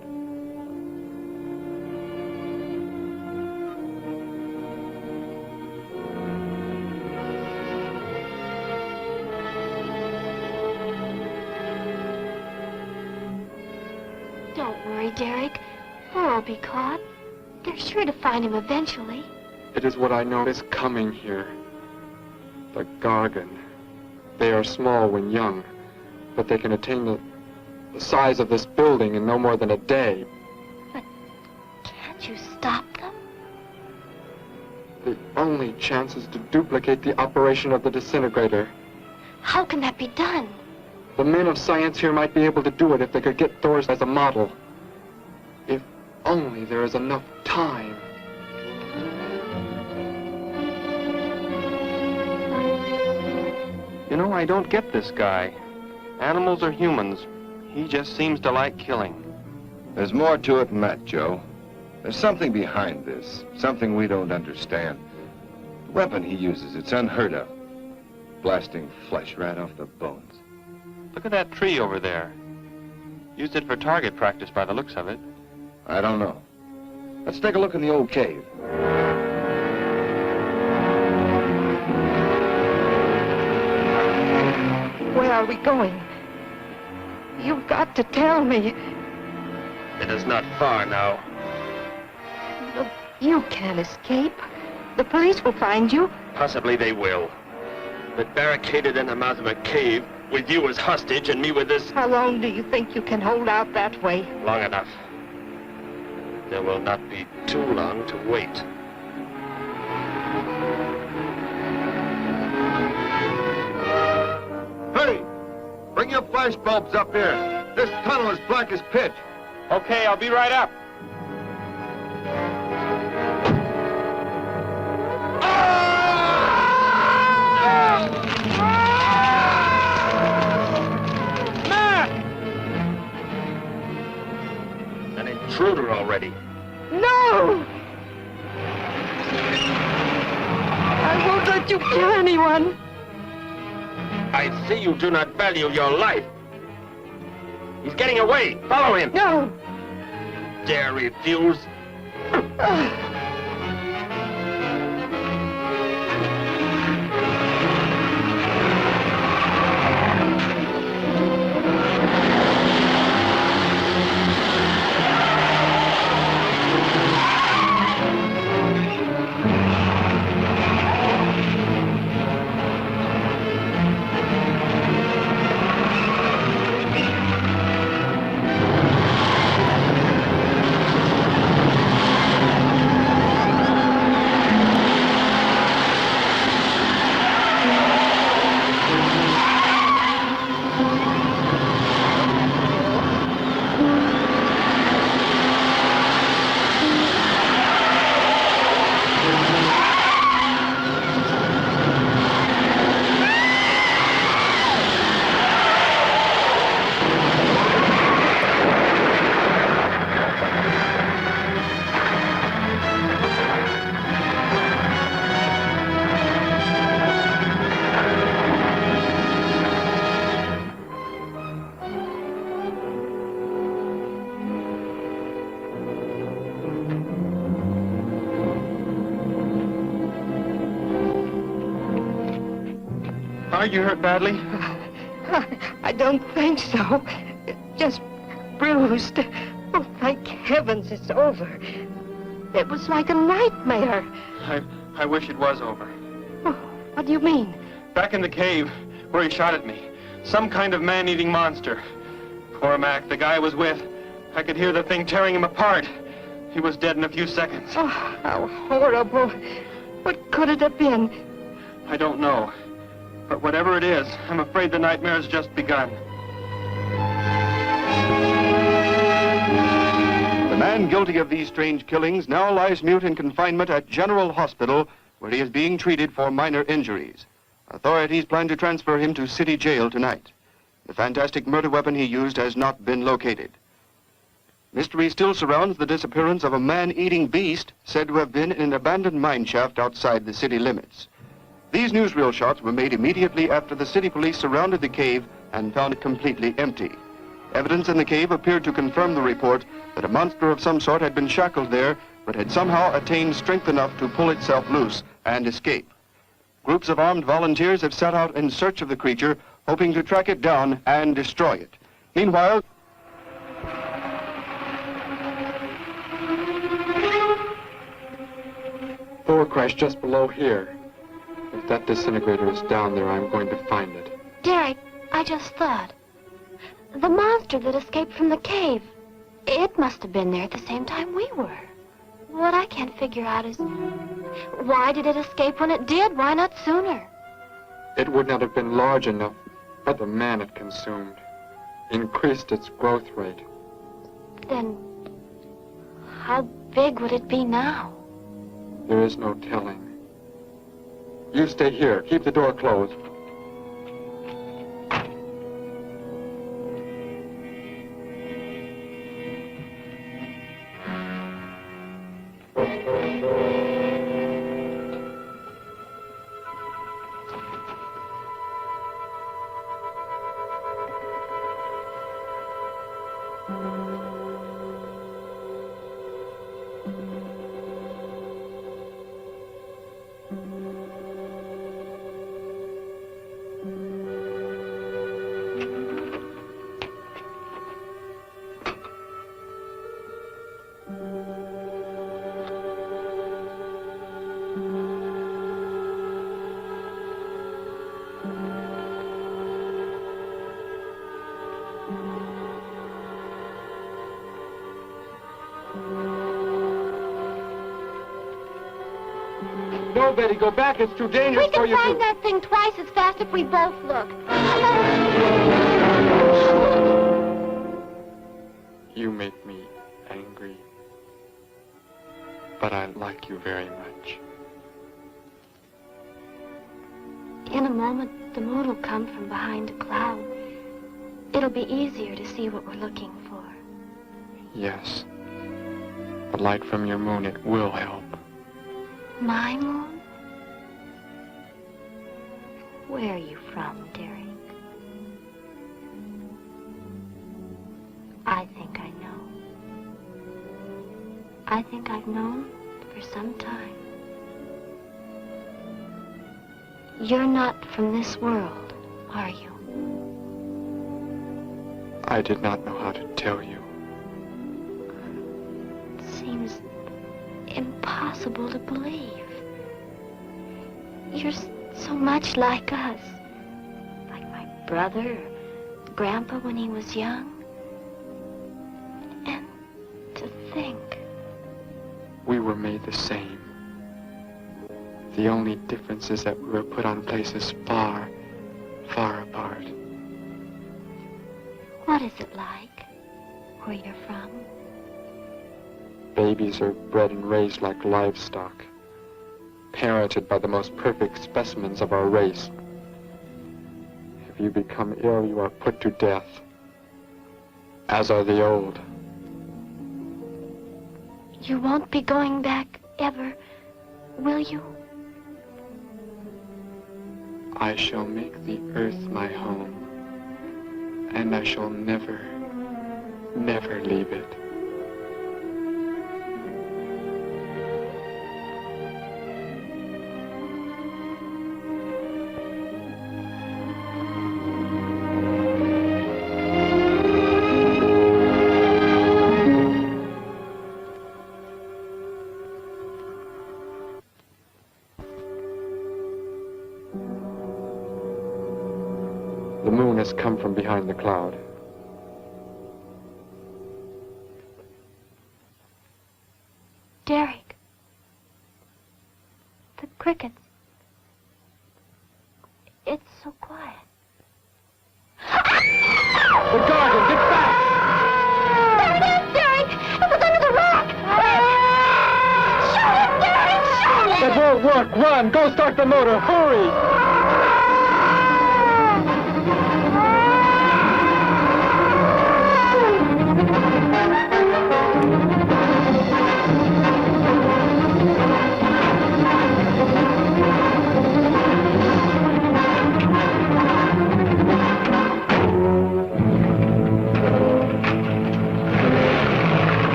Don't worry, Derek. Thor will be caught. They're sure to find him eventually. It is what I know is coming here. The Gargan. They are small when young, but they can attain the the size of this building in no more than a day. Can't you stop them? The only chance is to duplicate the operation of the disintegrator. How can that be done? The men of science here might be able to do it if they could get Thor's as a model. If only there is enough time. You know, I don't get this guy. Animals or humans, he just seems to like killing. There's more to it than that, Joe. There's something behind this, something we don't understand. The weapon he uses, it's unheard of. Blasting flesh right off the bones. Look at that tree over there. Used it for target practice by the looks of it. I don't know. Let's take a look in the old cave. Where are we going? You've got to tell me. It is not far now. Look, you can't escape. The police will find you. Possibly they will. But barricaded in the mouth of a cave, with you as hostage and me with this... How long do you think you can hold out that way? Long enough. There will not be too long to wait. Hey! Bring your flash bulbs up here. This tunnel is black as pitch. Okay, I'll be right up. An intruder already. No! I won't let you kill anyone. I see you do not value your life. He's getting away. Follow him. No. Dare refuse? Are you hurt badly? I don't think so. Just bruised. Oh, thank heavens it's over. It was like a nightmare. I wish it was over. Oh, what do you mean? Back in the cave, where he shot at me. Some kind of man-eating monster. Poor Mac, the guy I was with. I could hear the thing tearing him apart. He was dead in a few seconds. Oh, how horrible. What could it have been? I don't know. But whatever it is, I'm afraid the nightmare's just begun. The man guilty of these strange killings now lies mute in confinement at General Hospital, where he is being treated for minor injuries. Authorities plan to transfer him to City Jail tonight. The fantastic murder weapon he used has not been located. Mystery still surrounds the disappearance of a man-eating beast said to have been in an abandoned mine shaft outside the city limits. These newsreel shots were made immediately after the city police surrounded the cave and found it completely empty. Evidence in the cave appeared to confirm the report that a monster of some sort had been shackled there, but had somehow attained strength enough to pull itself loose and escape. Groups of armed volunteers have set out in search of the creature, hoping to track it down and destroy it. Meanwhile, Thor crashed just below here. If that disintegrator is down there, I'm going to find it. Derek, I just thought. The monster that escaped from the cave. It must have been there at the same time we were. What I can't figure out is, why did it escape when it did? Why not sooner? It would not have been large enough, but the man it consumed increased its growth rate. Then, how big would it be now? There is no telling. You stay here. Keep the door closed. No, Betty, go back. It's too dangerous for you. We can find that thing twice as fast if we both look. You make me angry, but I like you very much. In a moment, the moon will come from behind a cloud. It'll be easier to see what we're looking for. Yes. The light from your moon, it will help. My moon? Where are you from, Derek? I think I know. I think I've known for some time. You're not from this world, are you? I did not know how to tell you. It seems impossible to believe. You're so much like us. Like my brother, or Grandpa when he was young. And to think. We were made the same. The only difference is that we were put on places far, far apart. What is it like, where you're from? Babies are bred and raised like livestock, parented by the most perfect specimens of our race. If you become ill, you are put to death, as are the old. You won't be going back ever, will you? I shall make the earth my home, and I shall never, never leave it. The moon has come from behind the cloud. Derek. The crickets. It's so quiet. The garden, get back! There it is, Derek! It was under the rock! Shoot it, Derek! Shoot it! That won't work. Run! Go start the motor! Hurry!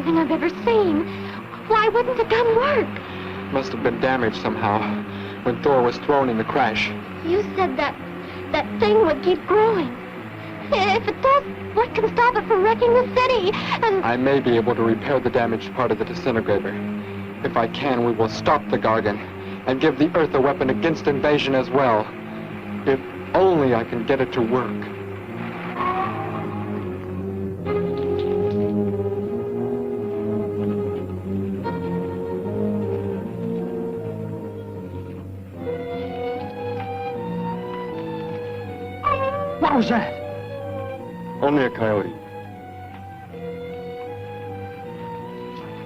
Thing I've ever seen. Why wouldn't the gun work? Must have been damaged somehow when Thor was thrown in the crash. You said that thing would keep growing. If it does, what can stop it from wrecking the city? And I may be able to repair the damaged part of the disintegrator. If I can, we will stop the Gargan. and give the Earth a weapon against invasion as well. If only I can get it to work. What was that? Only a coyote.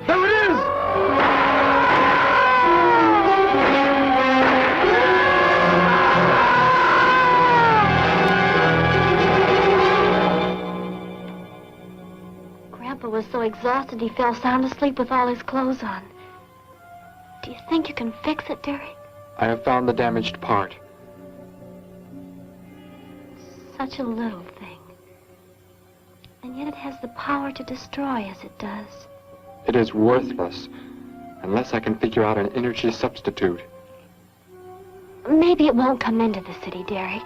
There it is! Grandpa was so exhausted he fell sound asleep with all his clothes on. Do you think you can fix it, Derek? I have found the damaged part. Such a little thing. And yet it has the power to destroy as it does. It is worthless, unless I can figure out an energy substitute. Maybe it won't come into the city, Derek.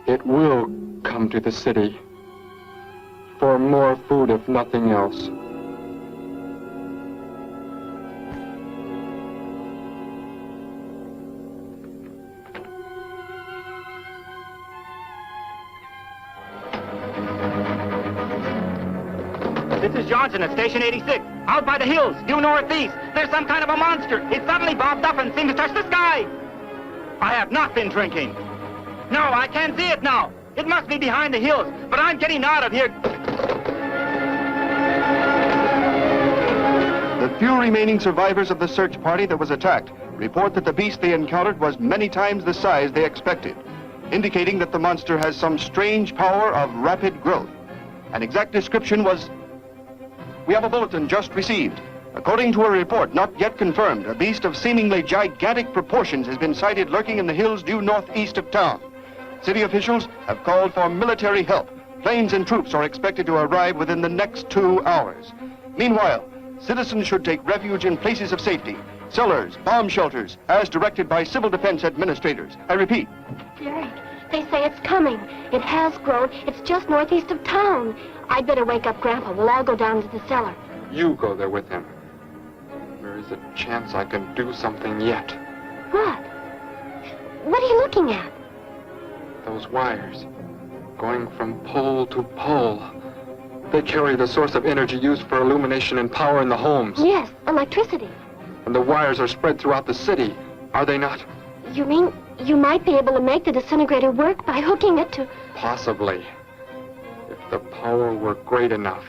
It will come to the city. For more food, if nothing else. This is Johnson at Station 86. Out by the hills, due northeast. There's some kind of a monster. It suddenly bobbed up and seemed to touch the sky. I have not been drinking. No, I can't see it now. It must be behind the hills, but I'm getting out of here. The few remaining survivors of the search party that was attacked report that the beast they encountered was many times the size they expected, indicating that the monster has some strange power of rapid growth. An exact description was... We have a bulletin just received. According to a report not yet confirmed, a beast of seemingly gigantic proportions has been sighted lurking in the hills due northeast of town. City officials have called for military help. Planes and troops are expected to arrive within the next 2 hours. Meanwhile, citizens should take refuge in places of safety, cellars, bomb shelters, as directed by civil defense administrators. I repeat. Derek, they say it's coming. It has grown. It's just northeast of town. I'd better wake up Grandpa. We'll all go down to the cellar. You go there with him. There is a chance I can do something yet. What? What are you looking at? Those wires, going from pole to pole. They carry the source of energy used for illumination and power in the homes. Yes, electricity. And the wires are spread throughout the city, are they not? You mean you might be able to make the disintegrator work by hooking it to... Possibly. If the power were great enough.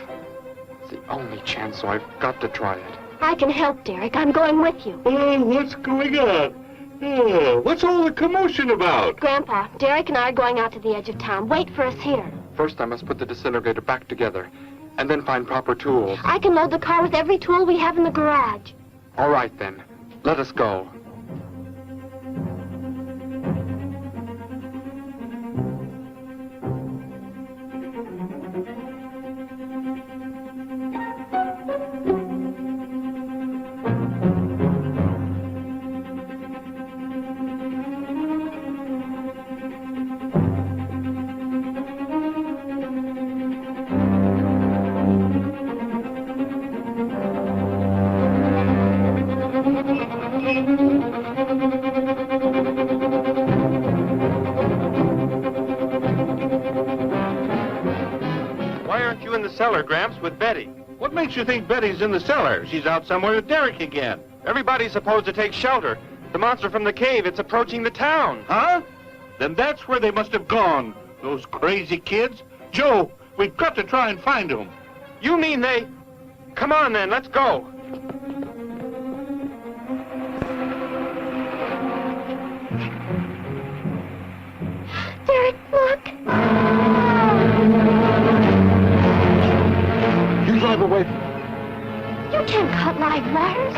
It's the only chance, so I've got to try it. I can help, Derek. I'm going with you. Oh, what's going on? Oh, what's all the commotion about? Grandpa, Derek and I are going out to the edge of town. Wait for us here. First, I must put the disintegrator back together, and then find proper tools. I can load the car with every tool we have in the garage. All right, then. Let us go. Cellar, Gramps, with Betty. What makes you think Betty's in the cellar? She's out somewhere with Derek again. Everybody's supposed to take shelter. The monster from the cave, it's approaching the town. Huh? Then that's where they must have gone. Those crazy kids. Joe, we've got to try and find them. You mean they... Come on, then, let's go. Derek, look. Drive away. You can't cut live wires.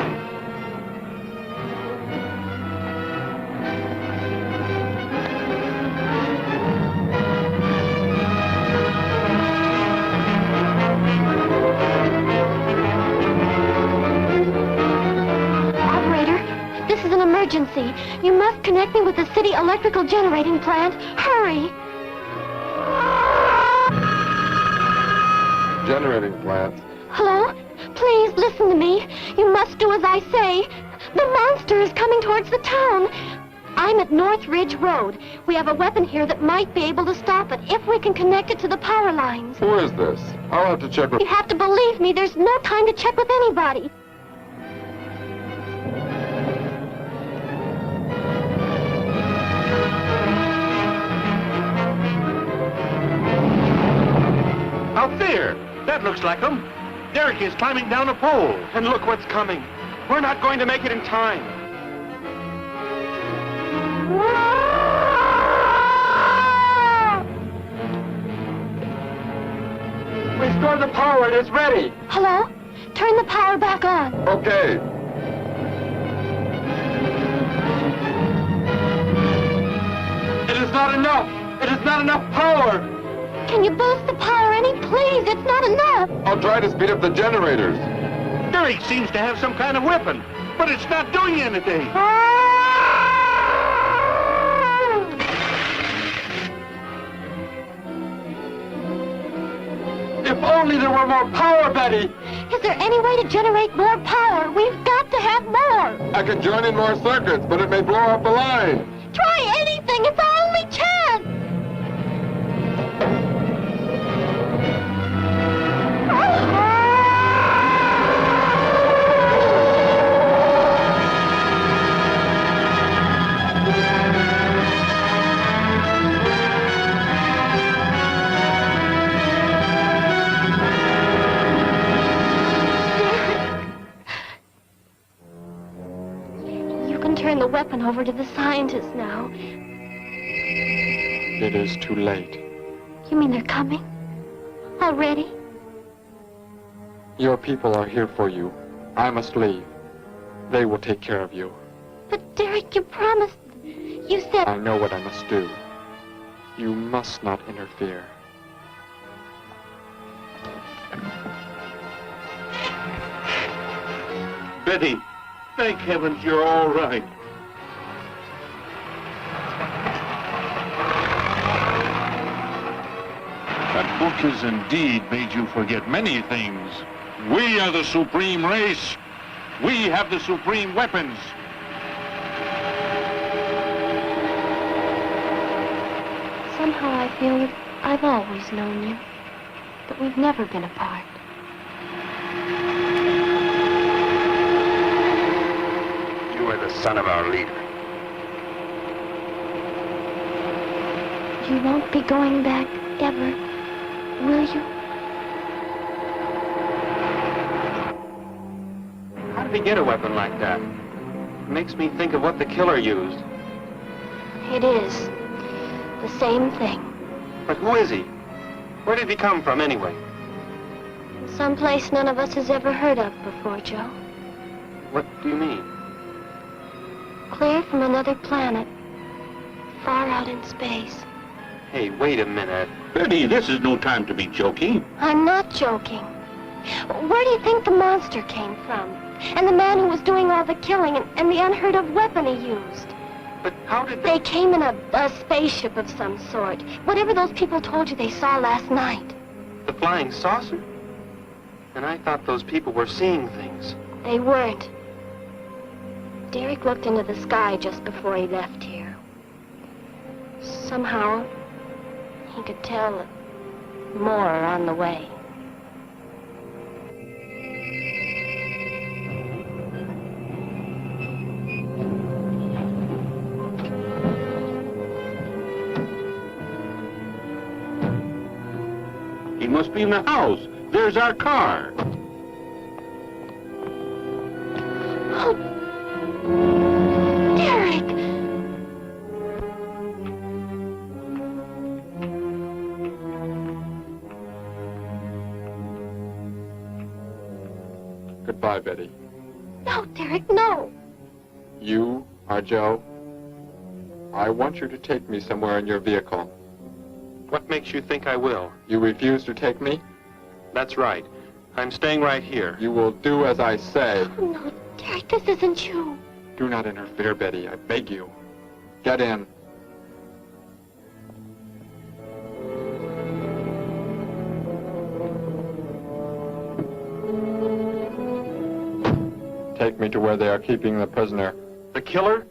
Operator, this is an emergency. You must connect me with the city electrical generating plant. Hurry. Generating plant. Hello? Please listen to me. You must do as I say. The monster is coming towards the town. I'm at North Ridge Road. We have a weapon here that might be able to stop it if we can connect it to the power lines. Who is this? I'll have to check with... You have to believe me. There's no time to check with anybody. Out there! That looks like him. Derek is climbing down a pole. And look what's coming. We're not going to make it in time. Restore the power. It is ready. Hello? Turn the power back on. Okay. It is not enough. It is not enough power. Can you boost the power any? Please, it's not enough. I'll try to speed up the generators. Derek seems to have some kind of weapon, but it's not doing anything. If only there were more power, Betty. Is there any way to generate more power? We've got to have more. I can join in more circuits, but it may blow up the line. Try anything. It's our only chance. Turn the weapon over to the scientists now. It is too late. You mean they're coming? Already? Your people are here for you. I must leave. They will take care of you. But Derek, you promised. You said... I know what I must do. You must not interfere. Betty, thank heavens you're all right. That book has indeed made you forget many things. We are the supreme race. We have the supreme weapons. Somehow I feel that I've always known you, but we've never been apart. You are the son of our leader. You won't be going back ever, will you? How did he get a weapon like that? It makes me think of what the killer used. It is. The same thing. But who is he? Where did he come from, anyway? Someplace none of us has ever heard of before, Joe. What do you mean? Clear from another planet. Far out in space. Hey, wait a minute. Betty, this is no time to be joking. I'm not joking. Where do you think the monster came from? And the man who was doing all the killing and the unheard of weapon he used? But how did they came in a spaceship of some sort. Whatever those people told you they saw last night. The flying saucer? And I thought those people were seeing things. They weren't. Derek looked into the sky just before he left here. Somehow, he could tell that more are on the way. He must be in the house. There's our car. Oh, Derek! Goodbye, Betty. No, Derek, no. You are Joe. I want you to take me somewhere in your vehicle. What makes you think I will? You refuse to take me? That's right. I'm staying right here. You will do as I say. Oh, no, Derek, this isn't you. Do not interfere, Betty. I beg you. Get in. take me to where they are keeping the prisoner. The killer?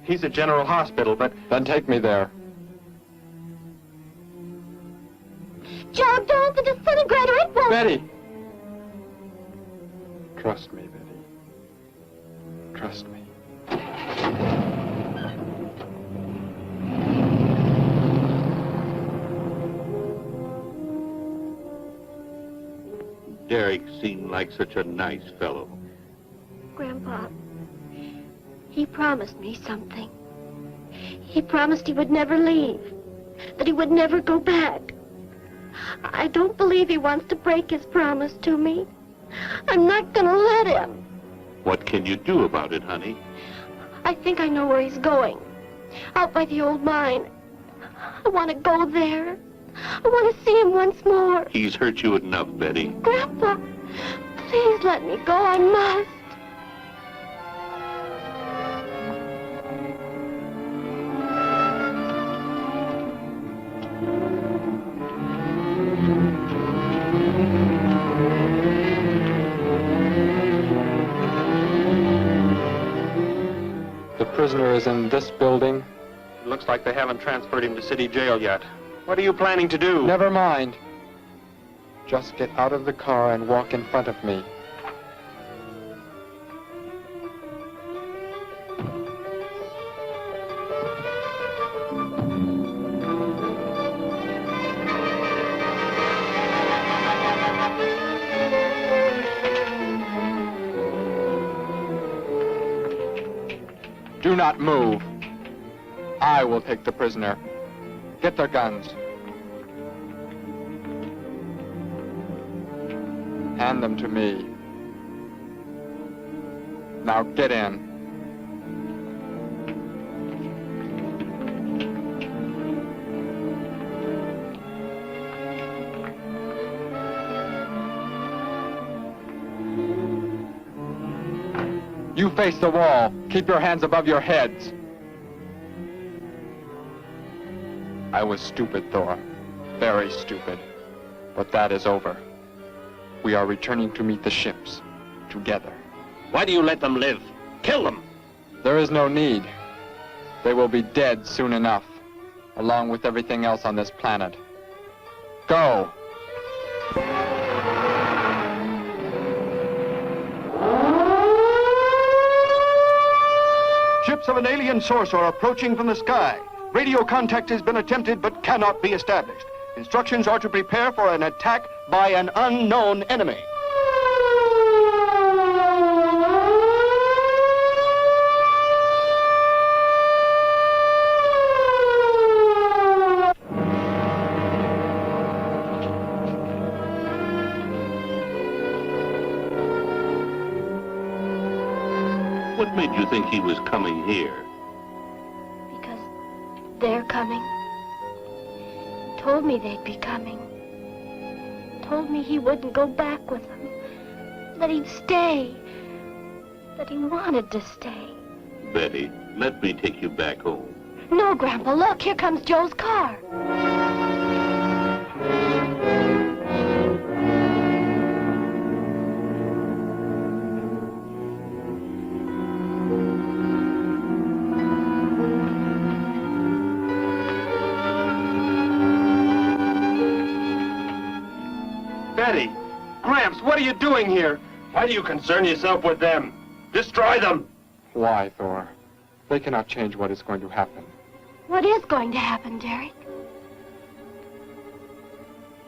He's at General Hospital, but... Then take me there. Joe, don't! The disintegrator, it won't... Betty! Trust me, Betty. Trust me. Derek seemed like such a nice fellow. Grandpa, he promised me something. He promised he would never leave, that he would never go back. I don't believe he wants to break his promise to me. I'm not gonna let him. What can you do about it, honey? I think I know where he's going. Out by the old mine. I want to go there. I want to see him once more. He's hurt you enough, Betty. Grandpa, please let me go. I must. The prisoner is in this building. It looks like they haven't transferred him to city jail yet. What are you planning to do? Never mind. Just get out of the car and walk in front of me. Do not move. I will take the prisoner. Get their guns. Hand them to me. Now get in. You face the wall. Keep your hands above your heads. I was stupid, Thor. Very stupid. But that is over. We are returning to meet the ships. Together. Why do you let them live? Kill them! There is no need. They will be dead soon enough, along with everything else on this planet. Go! Ships of an alien source are approaching from the sky. Radio contact has been attempted but cannot be established. Instructions are to prepare for an attack by an unknown enemy. What made you think he was coming here? Because they're coming. Told me they'd be coming. Told me he wouldn't go back with them. That he'd stay. That he wanted to stay. Betty, let me take you back home. No, Grandpa, look, here comes Joe's car. Betty! Gramps, what are you doing here? Why do you concern yourself with them? Destroy them! Why, Thor? They cannot change what is going to happen. What is going to happen, Derek?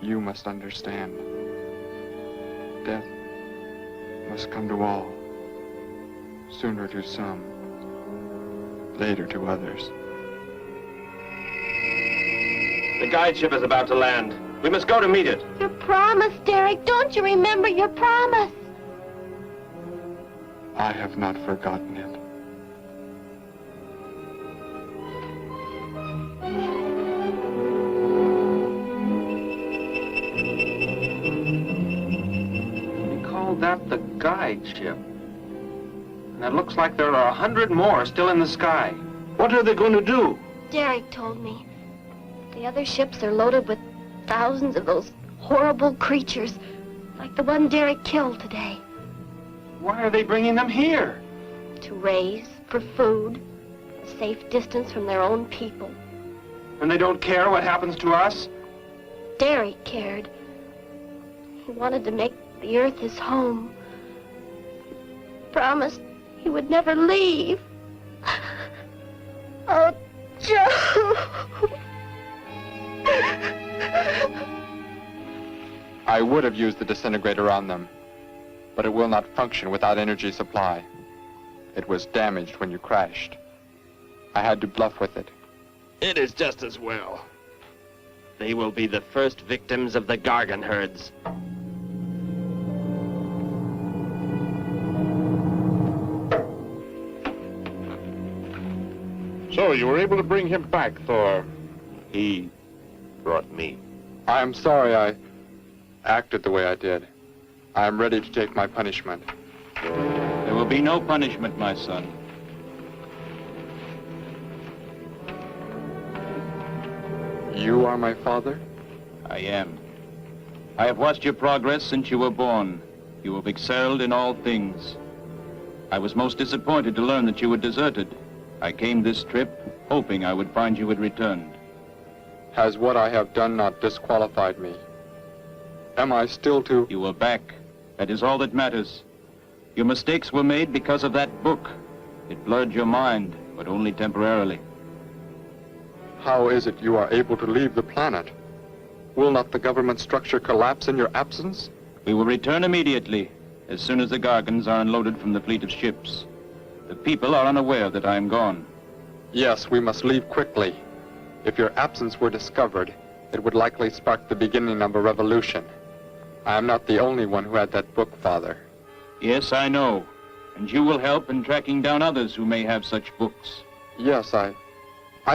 You must understand. Death must come to all. Sooner to some, later to others. The guide ship is about to land. We must go to meet it. Your promise, Derek. Don't you remember your promise? I have not forgotten it. They called that the guide ship. And it looks like there are 100 more still in the sky. What are they going to do? Derek told me. The other ships are loaded with thousands of those horrible creatures, like the one Derek killed today. Why are they bringing them here? To raise, for food, a safe distance from their own people. And they don't care what happens to us? Derek cared. He wanted to make the Earth his home. Promised he would never leave. Oh, Joe! I would have used the disintegrator on them, but it will not function without energy supply. It was damaged when you crashed. I had to bluff with it. It is just as well. They will be the first victims of the Gargan herds. So you were able to bring him back, Thor? He brought me. I am sorry I acted the way I did. I am ready to take my punishment. There will be no punishment, my son. You are my father? I am. I have watched your progress since you were born. You have excelled in all things. I was most disappointed to learn that you were deserted. I came this trip hoping I would find you had returned. Has what I have done not disqualified me? Am I still to... You are back. That is all that matters. Your mistakes were made because of that book. It blurred your mind, but only temporarily. How is it you are able to leave the planet? Will not the government structure collapse in your absence? We will return immediately, as soon as the Gargans are unloaded from the fleet of ships. The people are unaware that I am gone. Yes, we must leave quickly. If your absence were discovered, it would likely spark the beginning of a revolution. I am not the only one who had that book, Father. Yes, I know. And you will help in tracking down others who may have such books. Yes, I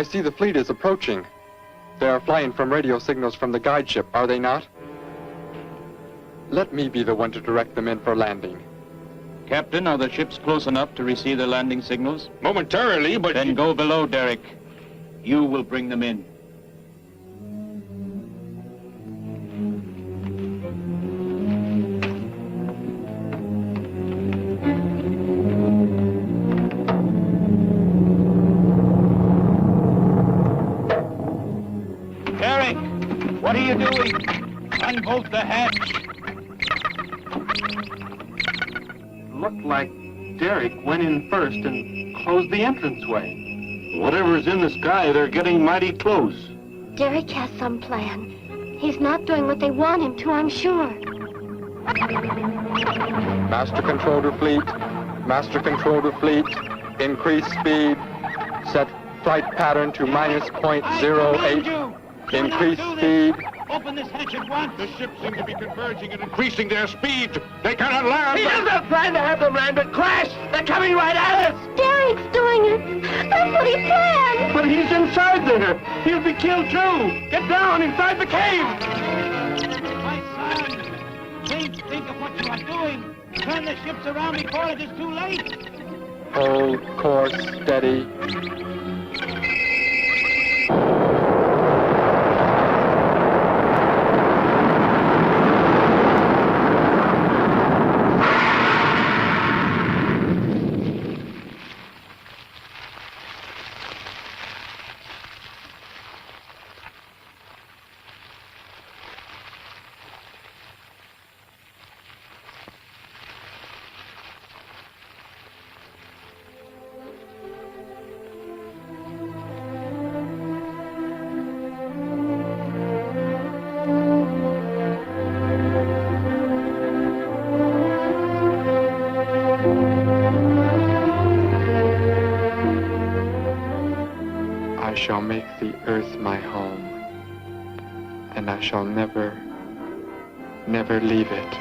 see the fleet is approaching. They are flying from radio signals from the guide ship, are they not? Let me be the one to direct them in for landing. Captain, are the ships close enough to receive their landing signals? Momentarily, but... Then go below, Derek. You will bring them in. Derek, what are you doing? Unbolt the hatch. Looked like Derek went in first and closed the entranceway. Whatever's in the sky, they're getting mighty close. Derek has some plan. He's not doing what they want him to, I'm sure. Master control to fleet. Master control to fleet. Increase speed. Set flight pattern to -0.08. Increase speed. Open this hatch at once. The ships seem to be converging and increasing their speed. They cannot land. He doesn't plan to have them land, but crash! They're coming right at us! Derek's doing it! That's what he planned! But he's inside there! He'll be killed too! Get down inside the cave! My son! Think of what you are doing! Turn the ships around before it is too late! Hold course steady. I shall make the earth my home, and I shall never, never leave it.